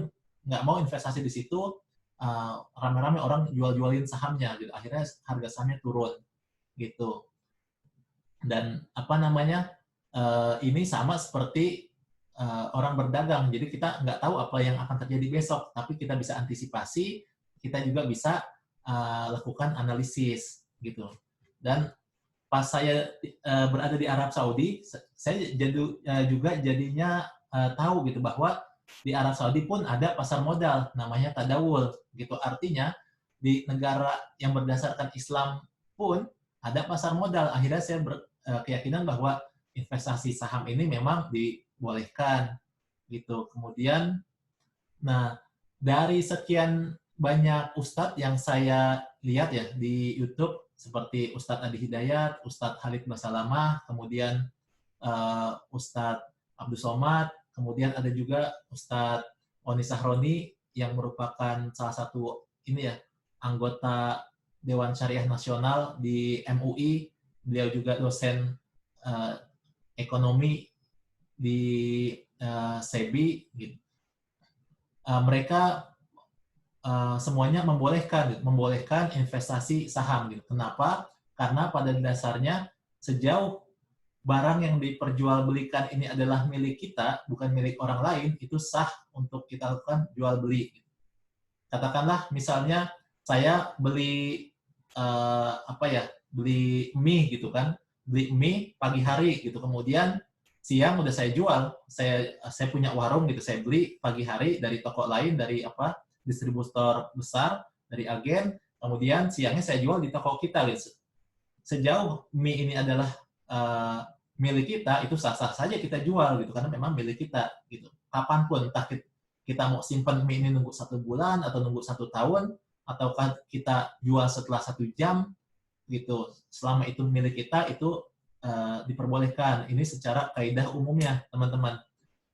nggak mau investasi di situ, rame-rame orang jual-jualin sahamnya, gitu. Akhirnya harga sahamnya turun, gitu. Dan ini sama seperti orang berdagang. Jadi kita nggak tahu apa yang akan terjadi besok, tapi kita bisa antisipasi, kita juga bisa lakukan analisis, gitu. Dan pas saya berada di Arab Saudi, saya juga jadinya tahu gitu bahwa di Arab Saudi pun ada pasar modal namanya tadawul, gitu. Artinya di negara yang berdasarkan Islam pun ada pasar modal. Akhirnya saya berkeyakinan bahwa investasi saham ini memang dibolehkan, gitu. Kemudian, nah dari sekian banyak ustadz yang saya lihat ya di YouTube, seperti Ustadz Adi Hidayat, Ustadz Halid Basalamah, kemudian Ustadz Abdul Somad, kemudian ada juga Ustadz Oni Sahroni yang merupakan salah satu anggota Dewan Syariah Nasional di MUI. Beliau juga dosen ekonomi di SEBI. Gitu. Mereka semuanya membolehkan investasi saham. Gitu. Kenapa? Karena pada dasarnya sejauh barang yang diperjualbelikan ini adalah milik kita, bukan milik orang lain, itu sah untuk kita lakukan jual beli. Gitu. Katakanlah misalnya saya beli beli mie gitu kan, beli mie pagi hari gitu, kemudian siang udah saya jual, saya punya warung gitu, saya beli pagi hari dari toko lain, dari distributor besar, dari agen, kemudian siangnya saya jual di toko kita gitu. Sejauh mie ini adalah milik kita, itu sah-sah saja kita jual gitu, karena memang milik kita gitu. Kapanpun, entah kita mau simpan mie ini nunggu 1 bulan atau nunggu 1 tahun, ataukah kita jual setelah 1 jam gitu. Selama itu milik kita, itu diperbolehkan. Ini secara kaidah umumnya, teman-teman.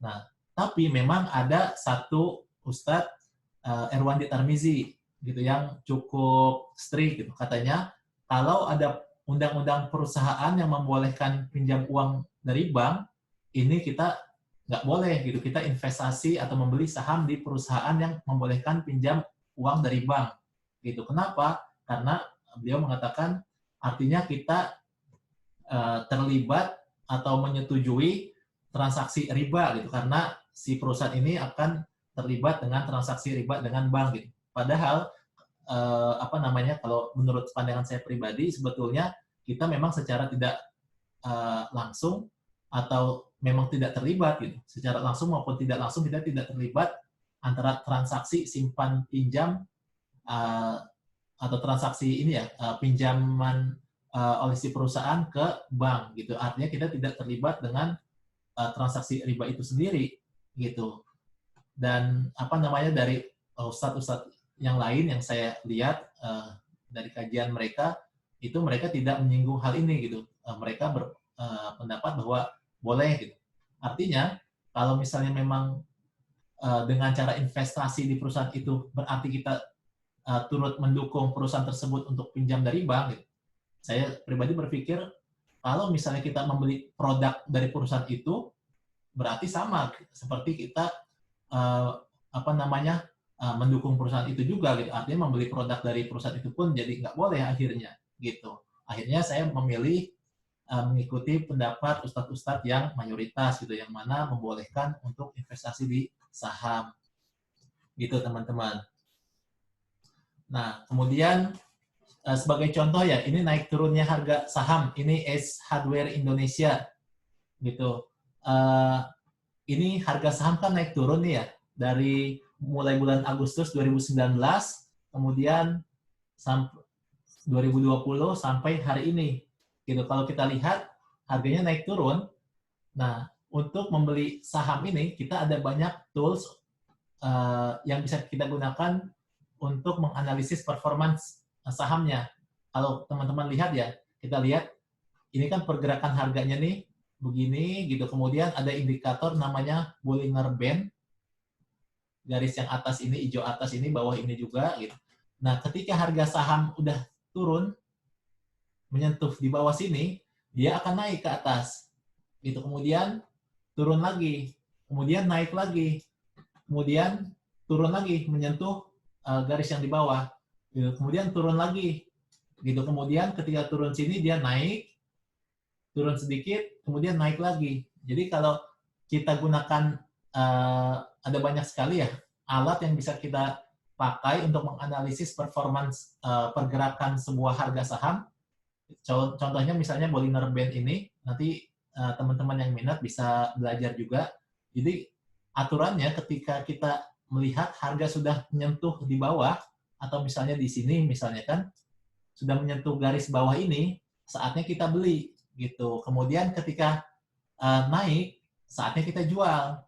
Nah, tapi memang ada satu Ustadz Erwandi Tarmizi gitu yang cukup strict gitu. Katanya kalau ada undang-undang perusahaan yang membolehkan pinjam uang dari bank, ini kita nggak boleh gitu. Kita investasi atau membeli saham di perusahaan yang membolehkan pinjam uang dari bank. Gitu. Kenapa? Karena beliau mengatakan artinya kita terlibat atau menyetujui transaksi riba gitu, karena si perusahaan ini akan terlibat dengan transaksi riba dengan bank gitu. Padahal kalau menurut pandangan saya pribadi, sebetulnya kita memang secara tidak langsung atau memang tidak terlibat gitu. Secara langsung maupun tidak langsung kita tidak terlibat antara transaksi simpan pinjam atau transaksi pinjaman oleh si perusahaan ke bank gitu. Artinya kita tidak terlibat dengan transaksi riba itu sendiri gitu. Dan dari ustadz-ustadz yang lain yang saya lihat dari kajian mereka, itu mereka tidak menyinggung hal ini gitu. Mereka berpendapat bahwa boleh gitu. Artinya kalau misalnya memang dengan cara investasi di perusahaan itu berarti kita turut mendukung perusahaan tersebut untuk pinjam dari bank gitu. Saya pribadi berpikir kalau misalnya kita membeli produk dari perusahaan itu, berarti sama seperti kita mendukung perusahaan itu juga gitu. Artinya membeli produk dari perusahaan itu pun jadi nggak boleh akhirnya gitu. Akhirnya saya memilih mengikuti pendapat ustadz-ustadz yang mayoritas gitu, yang mana membolehkan untuk investasi di saham gitu, teman-teman. Nah, kemudian sebagai contoh ya, ini naik turunnya harga saham, ini Ace Hardware Indonesia gitu. Ini harga saham kan naik turun nih ya, dari mulai bulan Agustus 2019, kemudian sampai 2020 sampai hari ini. Gitu. Kalau kita lihat harganya naik turun. Nah, untuk membeli saham ini kita ada banyak tools yang bisa kita gunakan untuk menganalisis performance sahamnya. Kalau teman-teman lihat ya, kita lihat ini kan pergerakan harganya nih begini gitu. Kemudian ada indikator namanya Bollinger Band. Garis yang atas ini, hijau atas ini, bawah ini juga gitu. Nah, ketika harga saham udah turun menyentuh di bawah sini, dia akan naik ke atas. Gitu. Kemudian turun lagi, kemudian naik lagi, kemudian turun lagi menyentuh garis yang di bawah. Gitu. Kemudian turun lagi. Gitu. Kemudian ketika turun sini dia naik, turun sedikit, kemudian naik lagi. Jadi kalau kita gunakan ada banyak sekali ya alat yang bisa kita pakai untuk menganalisis performance pergerakan sebuah harga saham. Contohnya misalnya Bollinger Band ini, nanti teman-teman yang minat bisa belajar juga. Jadi aturannya ketika kita melihat harga sudah menyentuh di bawah, atau misalnya di sini misalnya kan, sudah menyentuh garis bawah ini, saatnya kita beli gitu. Kemudian ketika naik, saatnya kita jual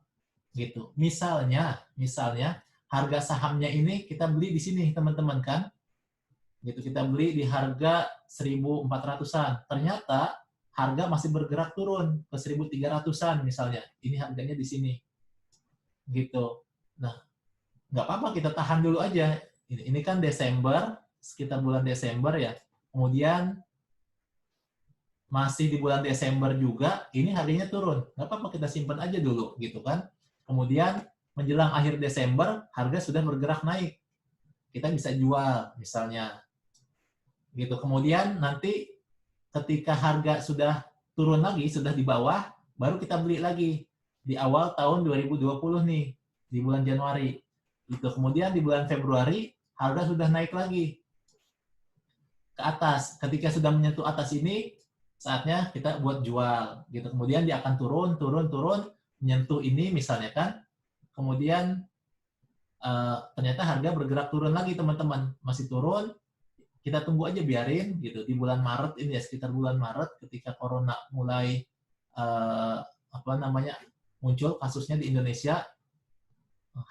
gitu. Misalnya harga sahamnya ini kita beli di sini teman-teman kan, gitu kita beli di harga 1.400-an. Ternyata harga masih bergerak turun ke 1.300-an misalnya. Ini harganya di sini, gitu. Nah, nggak apa-apa kita tahan dulu aja. Ini kan Desember, sekitar bulan Desember ya. Kemudian masih di bulan Desember juga, ini harganya turun. Nggak apa-apa kita simpan aja dulu, gitu kan. Kemudian menjelang akhir Desember, harga sudah bergerak naik. Kita bisa jual, misalnya. Gitu. Kemudian nanti ketika harga sudah turun lagi, sudah di bawah, baru kita beli lagi. Di awal tahun 2020 nih, di bulan Januari. Gitu. Kemudian di bulan Februari, harga sudah naik lagi ke atas. Ketika sudah menyentuh atas ini, saatnya kita buat jual gitu. Kemudian dia akan turun menyentuh ini misalnya kan. Kemudian ternyata harga bergerak turun lagi teman-teman, masih turun. Kita tunggu aja, biarin gitu. Di bulan Maret ini ya, sekitar bulan Maret ketika corona mulai muncul kasusnya di Indonesia,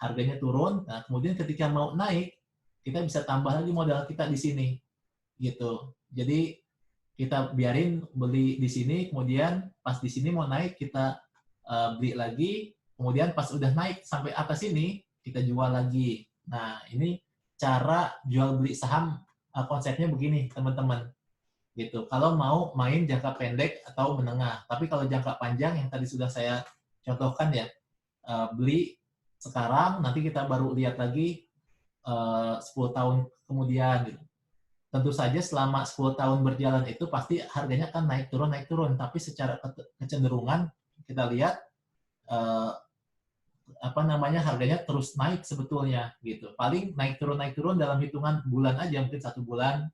harganya turun. Nah, kemudian ketika mau naik, kita bisa tambah lagi modal kita di sini gitu. Jadi kita biarin beli di sini, kemudian pas di sini mau naik kita beli lagi, kemudian pas udah naik sampai atas ini kita jual lagi. Nah, ini cara jual beli saham, konsepnya begini teman-teman. Gitu. Kalau mau main jangka pendek atau menengah. Tapi kalau jangka panjang yang tadi sudah saya contohkan ya, beli sekarang, nanti kita baru lihat lagi 10 tahun kemudian gitu. Tentu saja selama 10 tahun berjalan itu pasti harganya akan naik turun, tapi secara kecenderungan kita lihat harganya terus naik sebetulnya gitu. Paling naik turun dalam hitungan bulan aja, mungkin 1 bulan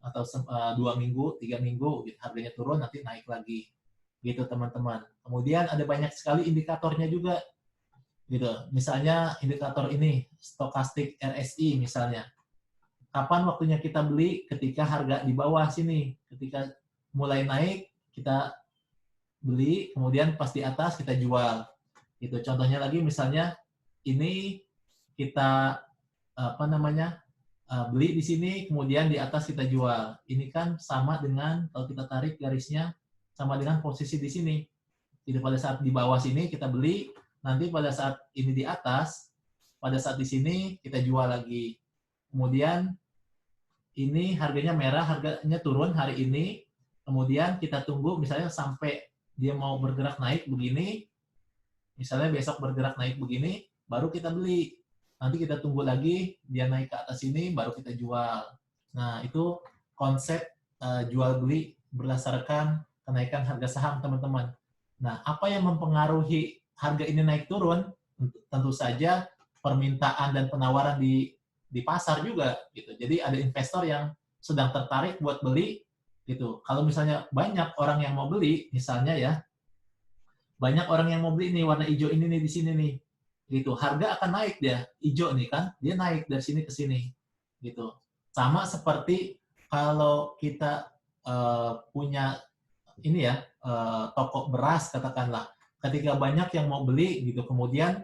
atau 2 minggu, 3 minggu gitu. Harganya turun nanti naik lagi gitu teman-teman. Kemudian ada banyak sekali indikatornya juga gitu. Misalnya indikator ini stokastik RSI misalnya. Kapan waktunya kita beli? Ketika harga di bawah sini. Ketika mulai naik, kita beli, kemudian pas di atas kita jual. Itu contohnya lagi misalnya ini kita beli di sini, kemudian di atas kita jual. Ini kan sama dengan kalau kita tarik garisnya sama dengan posisi di sini. Jadi pada saat di bawah sini kita beli, nanti pada saat ini di atas, pada saat di sini kita jual lagi. Kemudian ini harganya merah, harganya turun hari ini, kemudian kita tunggu misalnya sampai dia mau bergerak naik begini, misalnya besok bergerak naik begini, baru kita beli. Nanti kita tunggu lagi, dia naik ke atas ini, baru kita jual. Nah, itu konsep jual beli berdasarkan kenaikan harga saham, teman-teman. Nah, apa yang mempengaruhi harga ini naik turun? Tentu saja permintaan dan penawaran di pasar juga gitu. Jadi ada investor yang sedang tertarik buat beli gitu. Kalau misalnya banyak orang yang mau beli, misalnya ya, banyak orang yang mau beli nih warna hijau ini nih di sini nih. Gitu. Harga akan naik dia. Hijau nih kan, dia naik dari sini ke sini. Gitu. Sama seperti kalau kita punya ini ya, toko beras katakanlah, ketika banyak yang mau beli gitu, kemudian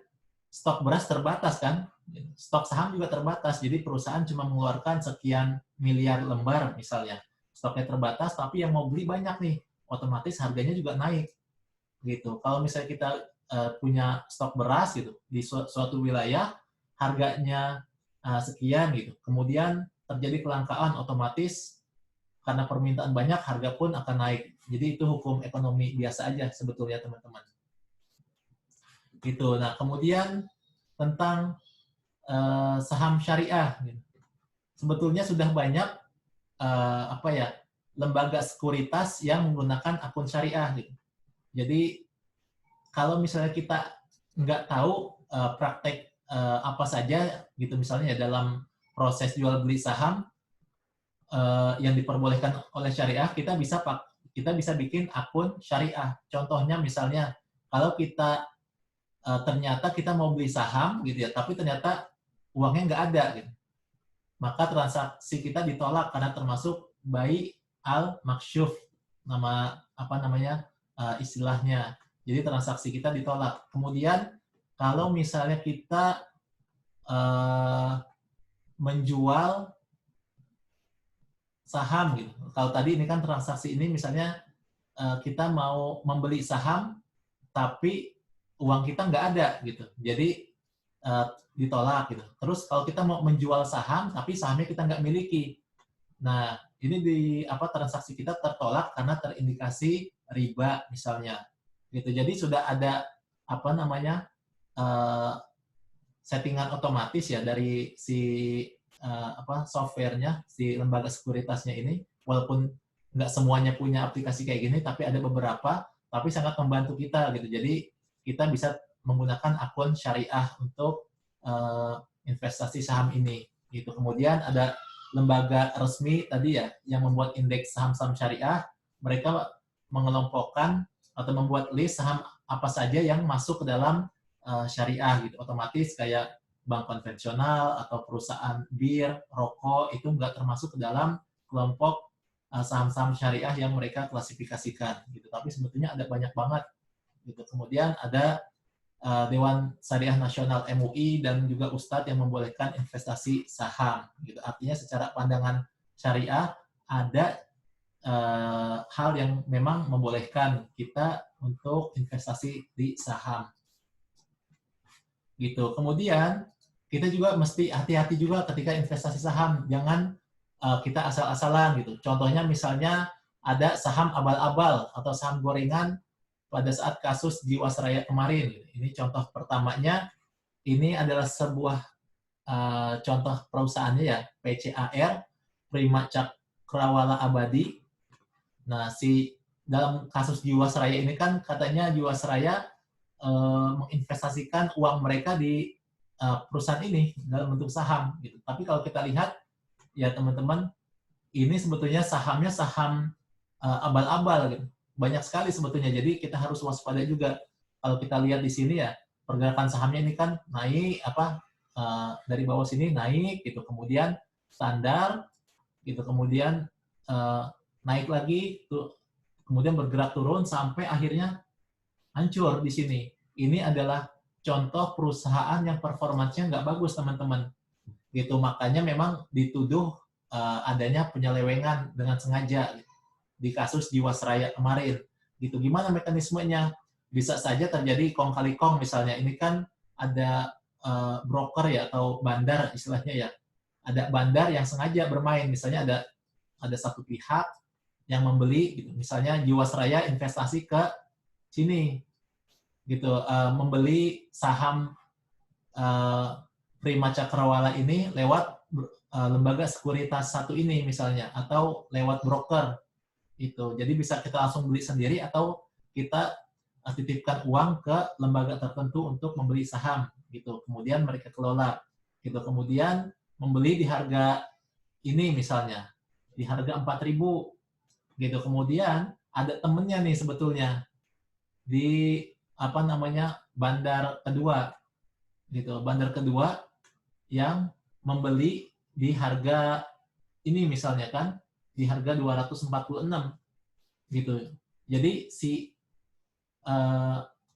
stok beras terbatas kan, stok saham juga terbatas, jadi perusahaan cuma mengeluarkan sekian miliar lembar misalnya, stoknya terbatas, tapi yang mau beli banyak nih, otomatis harganya juga naik gitu. Kalau misalnya kita punya stok beras gitu di suatu wilayah, harganya sekian gitu, kemudian terjadi kelangkaan, otomatis karena permintaan banyak, harga pun akan naik. Jadi itu hukum ekonomi biasa aja sebetulnya teman-teman. Gitu. Nah kemudian tentang saham syariah, gitu. Sebetulnya sudah banyak apa ya, lembaga sekuritas yang menggunakan akun syariah. Gitu. Jadi kalau misalnya kita nggak tahu praktek apa saja gitu misalnya ya dalam proses jual beli saham yang diperbolehkan oleh syariah, kita bisa bikin akun syariah. Contohnya misalnya kalau kita ternyata kita mau beli saham gitu ya, tapi ternyata uangnya nggak ada gitu, maka transaksi kita ditolak karena termasuk bai al maksyuf, nama apa namanya istilahnya. Jadi transaksi kita ditolak. Kemudian kalau misalnya kita menjual saham gitu. Kalau tadi ini kan transaksi ini misalnya kita mau membeli saham tapi uang kita nggak ada gitu. Jadi ditolak gitu. Terus kalau kita mau menjual saham tapi sahamnya kita nggak miliki. Nah, ini transaksi kita tertolak karena terindikasi riba misalnya. Gitu. Jadi sudah ada apa namanya settingan otomatis ya dari si softwarenya, si lembaga sekuritasnya ini, walaupun nggak semuanya punya aplikasi kayak gini, tapi ada beberapa, tapi sangat membantu kita gitu. Jadi kita bisa menggunakan akun syariah untuk investasi saham ini. Gitu. Kemudian ada lembaga resmi tadi ya yang membuat indeks saham-saham syariah, mereka mengelompokkan atau membuat list saham apa saja yang masuk ke dalam syariah gitu. Otomatis kayak bank konvensional atau perusahaan bir, rokok itu nggak termasuk ke dalam kelompok saham-saham syariah yang mereka klasifikasikan gitu. Tapi sebetulnya ada banyak banget gitu. Kemudian ada Dewan Syariah Nasional MUI dan juga Ustadz yang membolehkan investasi saham gitu. Artinya secara pandangan syariah ada hal yang memang membolehkan kita untuk investasi di saham gitu. Kemudian kita juga mesti hati-hati juga ketika investasi saham, jangan kita asal-asalan gitu. Contohnya misalnya ada saham abal-abal atau saham gorengan pada saat kasus Jiwasraya kemarin. Ini contoh pertamanya, ini adalah sebuah contoh perusahaannya ya, PCAR, Prima Cakrawala Abadi. Nah, dalam kasus Jiwasraya ini kan katanya Jiwasraya menginvestasikan uang mereka di perusahaan ini dalam bentuk saham gitu. Tapi kalau kita lihat ya teman-teman, ini sebetulnya sahamnya saham abal-abal gitu. Banyak sekali sebetulnya. Jadi kita harus waspada juga. Kalau kita lihat di sini ya, pergerakan sahamnya ini kan naik dari bawah sini naik gitu. Kemudian standar gitu. Kemudian naik lagi tuh. Kemudian bergerak turun sampai akhirnya hancur di sini. Ini adalah contoh perusahaan yang performanya nggak bagus, teman-teman. Gitu, makanya memang dituduh adanya penyelewengan dengan sengaja gitu, di kasus Jiwasraya kemarin. Gitu, gimana mekanismenya? Bisa saja terjadi kong kali kong misalnya. Ini kan ada broker ya atau bandar istilahnya ya. Ada bandar yang sengaja bermain. Misalnya ada satu pihak yang membeli, gitu. Misalnya Jiwasraya investasi ke sini, gitu, membeli saham Prima Cakrawala ini lewat lembaga sekuritas satu ini misalnya, atau lewat broker itu. Jadi bisa kita langsung beli sendiri atau kita titipkan uang ke lembaga tertentu untuk membeli saham gitu. Kemudian mereka kelola gitu. Kemudian membeli di harga ini misalnya, di harga 4.000 gitu. Kemudian ada temennya nih sebetulnya di bandar kedua gitu, bandar kedua yang membeli di harga ini misalnya kan di harga 246 gitu. Jadi si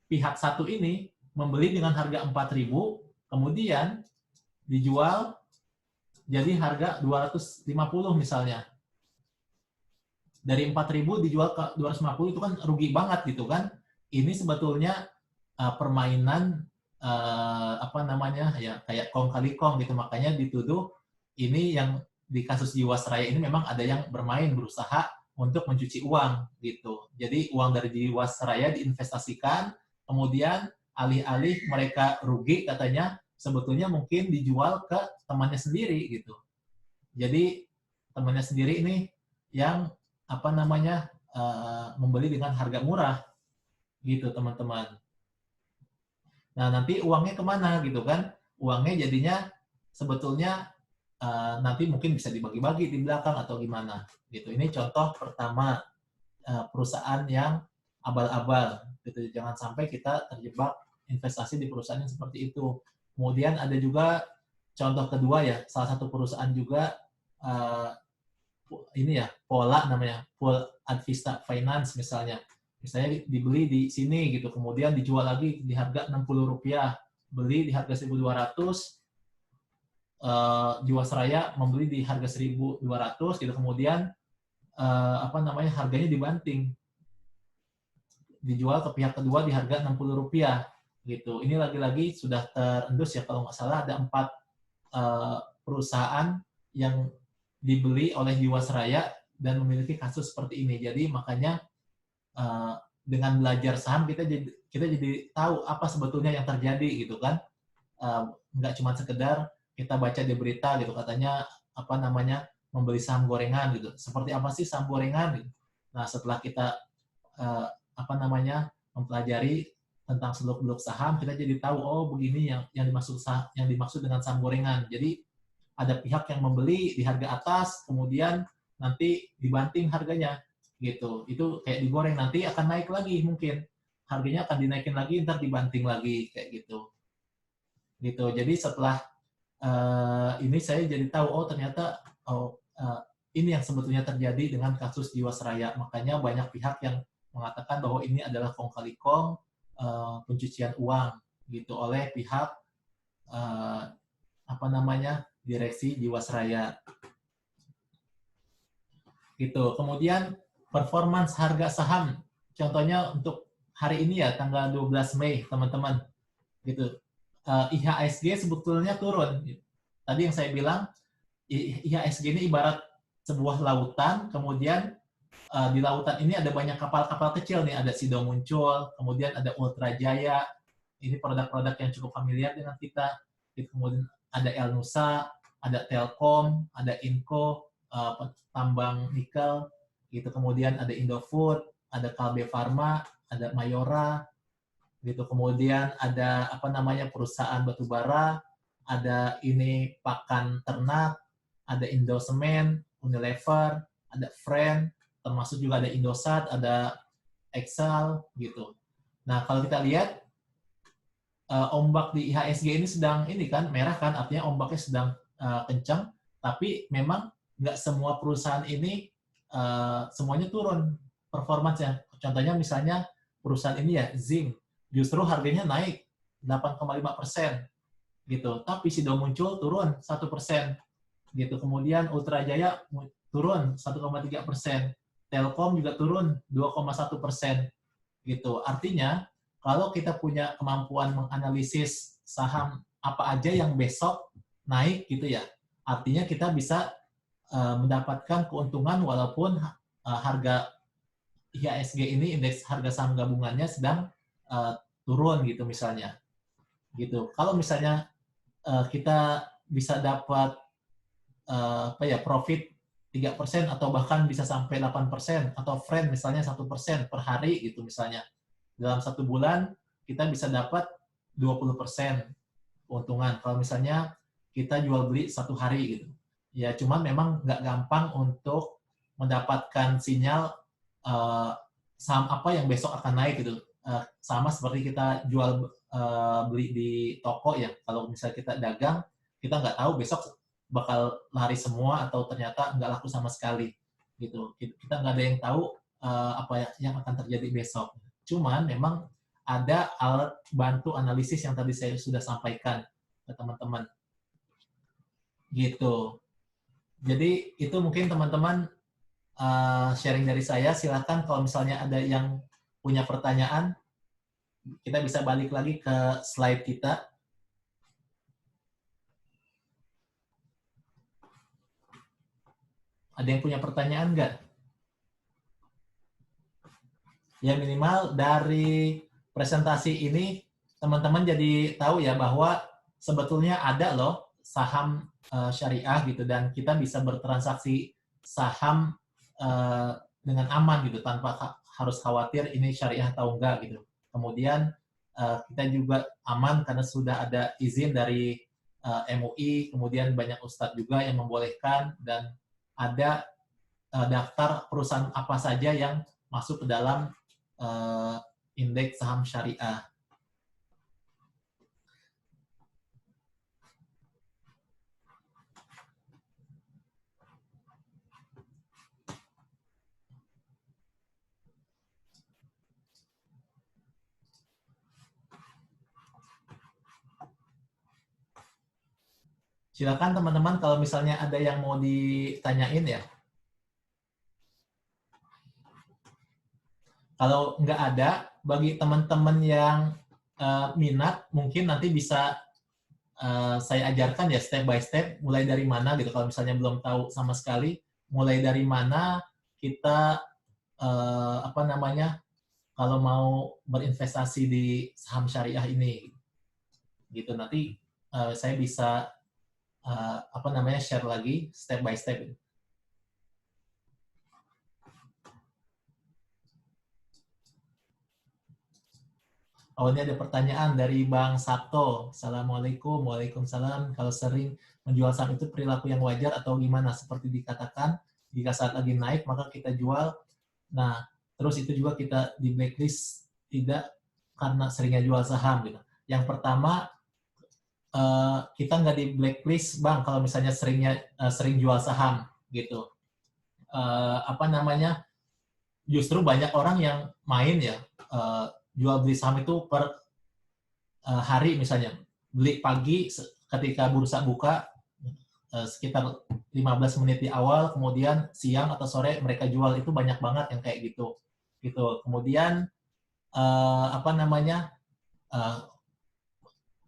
pihak satu ini membeli dengan harga 4.000, kemudian dijual jadi harga 250 misalnya. Dari 4.000 dijual ke 250 itu kan rugi banget gitu kan. Ini sebetulnya permainan apa namanya ya kayak kong kali kong gitu, makanya dituduh ini yang di kasus Jiwasraya ini memang ada yang bermain berusaha untuk mencuci uang gitu. Jadi uang dari Jiwasraya diinvestasikan, kemudian alih-alih mereka rugi katanya sebetulnya mungkin dijual ke temannya sendiri gitu. Jadi temannya sendiri ini yang apa namanya membeli dengan harga murah gitu teman-teman. Nah nanti uangnya kemana gitu kan? Uangnya jadinya sebetulnya nanti mungkin bisa dibagi-bagi di belakang atau gimana gitu. Ini contoh pertama perusahaan yang abal-abal gitu. Jangan sampai kita terjebak investasi di perusahaan yang seperti itu. Kemudian ada juga contoh kedua ya, salah satu perusahaan juga ini ya, Pola namanya, Pool Advista Finance misalnya. Misalnya dibeli di sini gitu, kemudian dijual lagi di harga Rp60, beli di harga 1.200, Jiwasraya membeli di harga 1.200 gitu, kemudian apa namanya harganya dibanting, dijual ke pihak kedua di harga Rp60 gitu. Ini lagi-lagi sudah terendus ya, kalau nggak salah ada 4 perusahaan yang dibeli oleh Jiwasraya dan memiliki kasus seperti ini. Jadi makanya dengan belajar saham kita jadi tahu apa sebetulnya yang terjadi gitu kan. Nggak cuma sekedar kita baca di berita gitu katanya apa namanya membeli saham gorengan gitu. Seperti apa sih saham gorengan gitu. Nah, setelah kita apa namanya mempelajari tentang seluk-beluk saham, kita jadi tahu oh begini yang dimaksud dengan saham gorengan. Jadi ada pihak yang membeli di harga atas, kemudian nanti dibanting harganya gitu. Itu kayak digoreng, nanti akan naik lagi mungkin. Harganya akan dinaikin lagi, ntar dibanting lagi kayak gitu. Gitu. Jadi setelah ini saya jadi tahu oh ternyata ini yang sebetulnya terjadi dengan kasus Jiwasraya. Makanya banyak pihak yang mengatakan bahwa ini adalah kong kali kong pencucian uang gitu oleh pihak apa namanya direksi Jiwasraya gitu. Kemudian performance harga saham, contohnya untuk hari ini ya tanggal 12 Mei teman-teman gitu. IHSG sebetulnya turun. Tadi yang saya bilang IHSG ini ibarat sebuah lautan, kemudian di lautan ini ada banyak kapal-kapal kecil nih, ada Sido muncul, kemudian ada Ultra Jaya, ini produk-produk yang cukup familiar dengan kita. Kemudian ada El Nusa, ada Telkom, ada Inco, tambang nikel, gitu. Kemudian ada Indofood, ada Kalbe Farma, ada Mayora, gitu. Kemudian ada apa namanya perusahaan batubara, ada ini pakan ternak, ada Indosemen, Unilever, ada Friend, termasuk juga ada Indosat, ada Excel, gitu. Nah kalau kita lihat ombak di IHSG ini sedang ini kan merah kan, artinya ombaknya sedang kencang, tapi memang nggak semua perusahaan ini semuanya turun performanya. Contohnya misalnya perusahaan ini ya Zinc, justru harganya naik 8,5% gitu, tapi Sido muncul turun 1% gitu. Kemudian Ultra Jaya turun 1,3%, Telkom juga turun 2,1% gitu. Artinya kalau kita punya kemampuan menganalisis saham apa aja yang besok naik gitu ya, artinya kita bisa mendapatkan keuntungan walaupun harga IHSG ini, indeks harga saham gabungannya sedang turun gitu misalnya. Gitu. Kalau misalnya kita bisa dapat apa ya profit 3% atau bahkan bisa sampai 8% atau Friend misalnya 1% per hari gitu misalnya. Dalam 1 bulan kita bisa dapat 20% keuntungan kalau misalnya kita jual beli 1 hari gitu. Ya cuman memang nggak gampang untuk mendapatkan sinyal saham apa yang besok akan naik gitu. Sama seperti kita jual beli di toko ya. Kalau misalnya kita dagang, kita nggak tahu besok bakal lari semua atau ternyata nggak laku sama sekali gitu. Kita nggak ada yang tahu apa yang akan terjadi besok. Cuman memang ada alat bantu analisis yang tadi saya sudah sampaikan ke teman-teman gitu. Jadi itu mungkin teman-teman sharing dari saya. Silakan kalau misalnya ada yang punya pertanyaan, kita bisa balik lagi ke slide kita. Ada yang punya pertanyaan nggak? Ya minimal dari presentasi ini teman-teman jadi tahu ya bahwa sebetulnya ada loh saham syariah gitu, dan kita bisa bertransaksi saham dengan aman gitu tanpa harus khawatir ini syariah atau enggak gitu. Kemudian kita juga aman karena sudah ada izin dari MUI, kemudian banyak ustadz juga yang membolehkan, dan ada daftar perusahaan apa saja yang masuk ke dalam indeks saham syariah. Silakan teman-teman kalau misalnya ada yang mau ditanyain ya. Kalau nggak ada, bagi teman-teman yang minat, mungkin nanti bisa saya ajarkan ya step by step, mulai dari mana gitu. Kalau misalnya belum tahu sama sekali, mulai dari mana kita apa namanya, kalau mau berinvestasi di saham syariah ini, gitu. Nanti saya bisa apa namanya share lagi step by step. Oh, ini ada pertanyaan dari Bang Sabto. Assalamualaikum. Waalaikumsalam. Kalau sering menjual saham itu perilaku yang wajar atau gimana? Seperti dikatakan, jika saat lagi naik maka kita jual. Nah, terus itu juga kita di blacklist tidak karena seringnya jual saham gitu. Yang pertama, kita nggak di blacklist, Bang, kalau misalnya sering jual saham gitu. Apa namanya? Justru banyak orang yang main ya, jual beli saham itu per hari, misalnya beli pagi ketika bursa buka sekitar 15 menit di awal, kemudian siang atau sore mereka jual. Itu banyak banget yang kayak gitu. Kemudian apa namanya,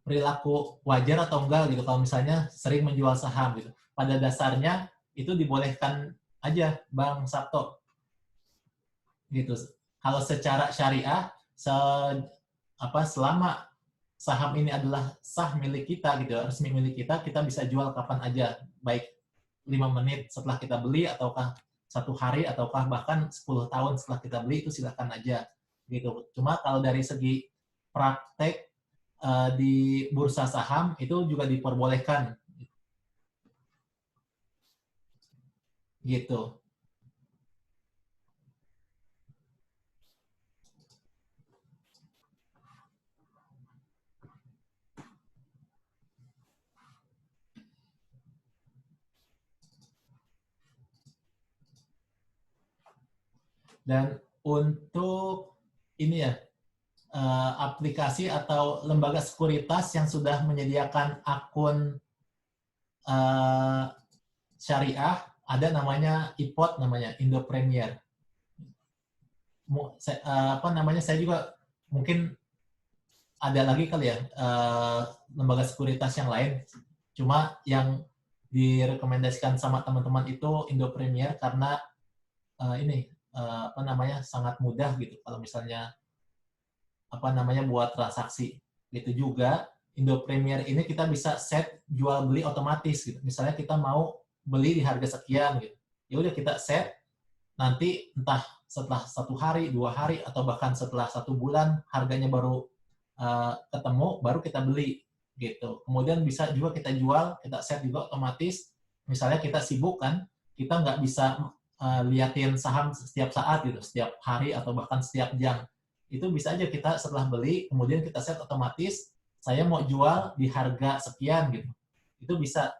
perilaku wajar atau enggak gitu kalau misalnya sering menjual saham gitu. Pada dasarnya itu dibolehkan aja, Bang Sabto. Gitu. Kalau secara syariah selama saham ini adalah sah milik kita gitu, resmi milik kita, kita bisa jual kapan aja, baik 5 menit setelah kita beli, ataukah 1 hari, ataukah bahkan 10 tahun setelah kita beli, itu silakan aja gitu. Cuma kalau dari segi praktek di bursa saham itu juga diperbolehkan gitu. Dan untuk ini ya, aplikasi atau lembaga sekuritas yang sudah menyediakan akun syariah, ada namanya IPOT, namanya Indo Premier. Apa namanya, saya juga mungkin ada lagi kali ya lembaga sekuritas yang lain. Cuma yang direkomendasikan sama teman-teman itu Indo Premier karena ini apa namanya sangat mudah gitu kalau misalnya apa namanya buat transaksi. Gitu juga Indo Premier ini kita bisa set jual beli otomatis gitu. Misalnya kita mau beli di harga sekian gitu. Ya udah kita set, nanti entah setelah 1 hari, 2 hari, atau bahkan setelah 1 bulan harganya baru ketemu, baru kita beli gitu. Kemudian bisa juga kita jual, kita set juga otomatis. Misalnya kita sibuk kan, kita nggak bisa liatin saham setiap saat gitu, setiap hari atau bahkan setiap jam. Itu bisa aja kita setelah beli, kemudian kita set otomatis, saya mau jual di harga sekian gitu. Itu bisa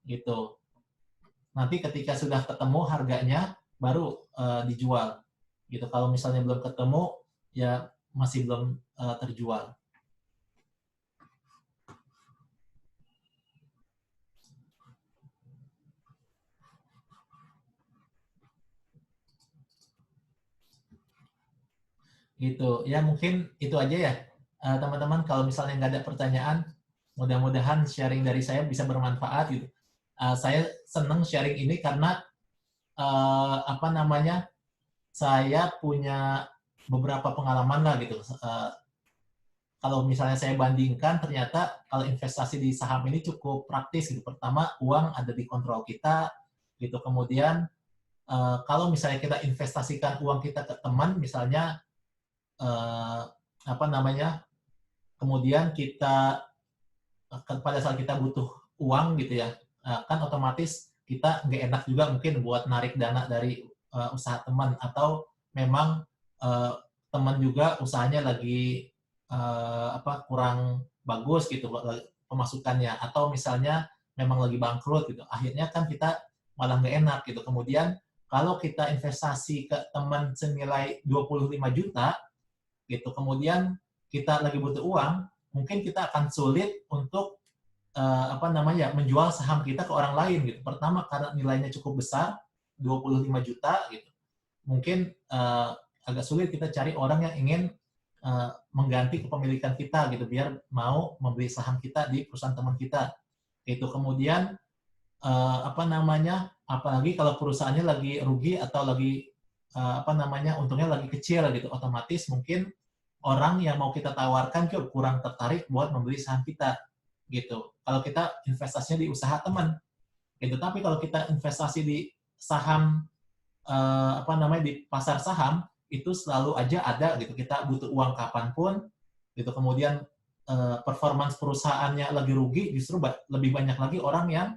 gitu. Nanti ketika sudah ketemu harganya baru dijual gitu. Kalau misalnya belum ketemu ya masih belum terjual. Gitu ya, mungkin itu aja ya teman-teman. Kalau misalnya nggak ada pertanyaan, mudah-mudahan sharing dari saya bisa bermanfaat gitu. Saya senang sharing ini karena apa namanya, saya punya beberapa pengalaman lah gitu. Kalau misalnya saya bandingkan, ternyata kalau investasi di saham ini cukup praktis gitu. Pertama, uang ada di kontrol kita gitu. Kemudian kalau misalnya kita investasikan uang kita ke teman, misalnya apa namanya, kemudian kita pada saat kita butuh uang gitu ya, kan otomatis kita nggak enak juga mungkin buat narik dana dari usaha teman, atau memang teman juga usahanya lagi kurang bagus gitu pemasukannya, atau misalnya memang lagi bangkrut gitu, akhirnya kan kita malah nggak enak gitu. Kemudian kalau kita investasi ke teman senilai 25 juta gitu, kemudian kita lagi butuh uang, mungkin kita akan sulit untuk menjual saham kita ke orang lain gitu. Pertama karena nilainya cukup besar, 25 juta gitu. Mungkin agak sulit kita cari orang yang ingin mengganti kepemilikan kita gitu, biar mau membeli saham kita di perusahaan teman kita. Itu kemudian apalagi kalau perusahaannya lagi rugi atau lagi untungnya lagi kecil gitu, otomatis mungkin orang yang mau kita tawarkan kurang tertarik buat membeli saham kita gitu. Kalau kita investasinya di usaha teman gitu. Tapi kalau kita investasi di saham di pasar saham, itu selalu aja ada gitu. Kita butuh uang kapanpun gitu. Kemudian performance perusahaannya lagi rugi, justru lebih banyak lagi orang yang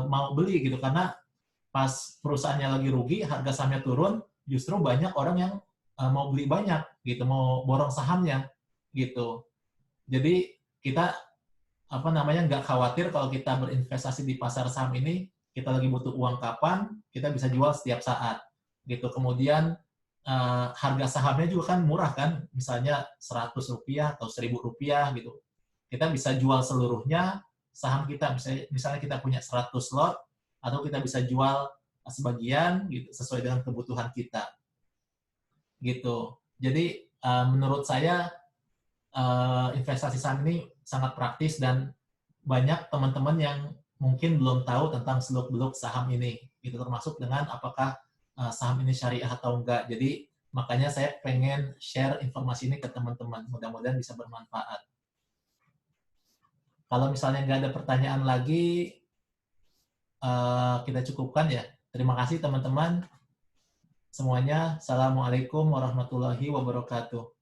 mau beli gitu, karena pas perusahaannya lagi rugi, harga sahamnya turun, justru banyak orang yang mau beli banyak gitu, mau borong sahamnya gitu. Jadi kita nggak khawatir kalau kita berinvestasi di pasar saham ini, kita lagi butuh uang kapan, kita bisa jual setiap saat gitu. Kemudian harga sahamnya juga kan murah kan, misalnya Rp100 atau Rp1.000 gitu. Kita bisa jual seluruhnya saham kita, misalnya kita punya 100 lot, atau kita bisa jual sebagian gitu sesuai dengan kebutuhan kita gitu. Jadi menurut saya investasi saham ini sangat praktis, dan banyak teman-teman yang mungkin belum tahu tentang seluk-beluk saham ini gitu, termasuk dengan apakah saham ini syariah atau enggak. Jadi makanya saya pengen share informasi ini ke teman-teman, mudah-mudahan bisa bermanfaat. Kalau misalnya nggak ada pertanyaan lagi, kita cukupkan ya. Terima kasih teman-teman semuanya. Assalamualaikum warahmatullahi wabarakatuh.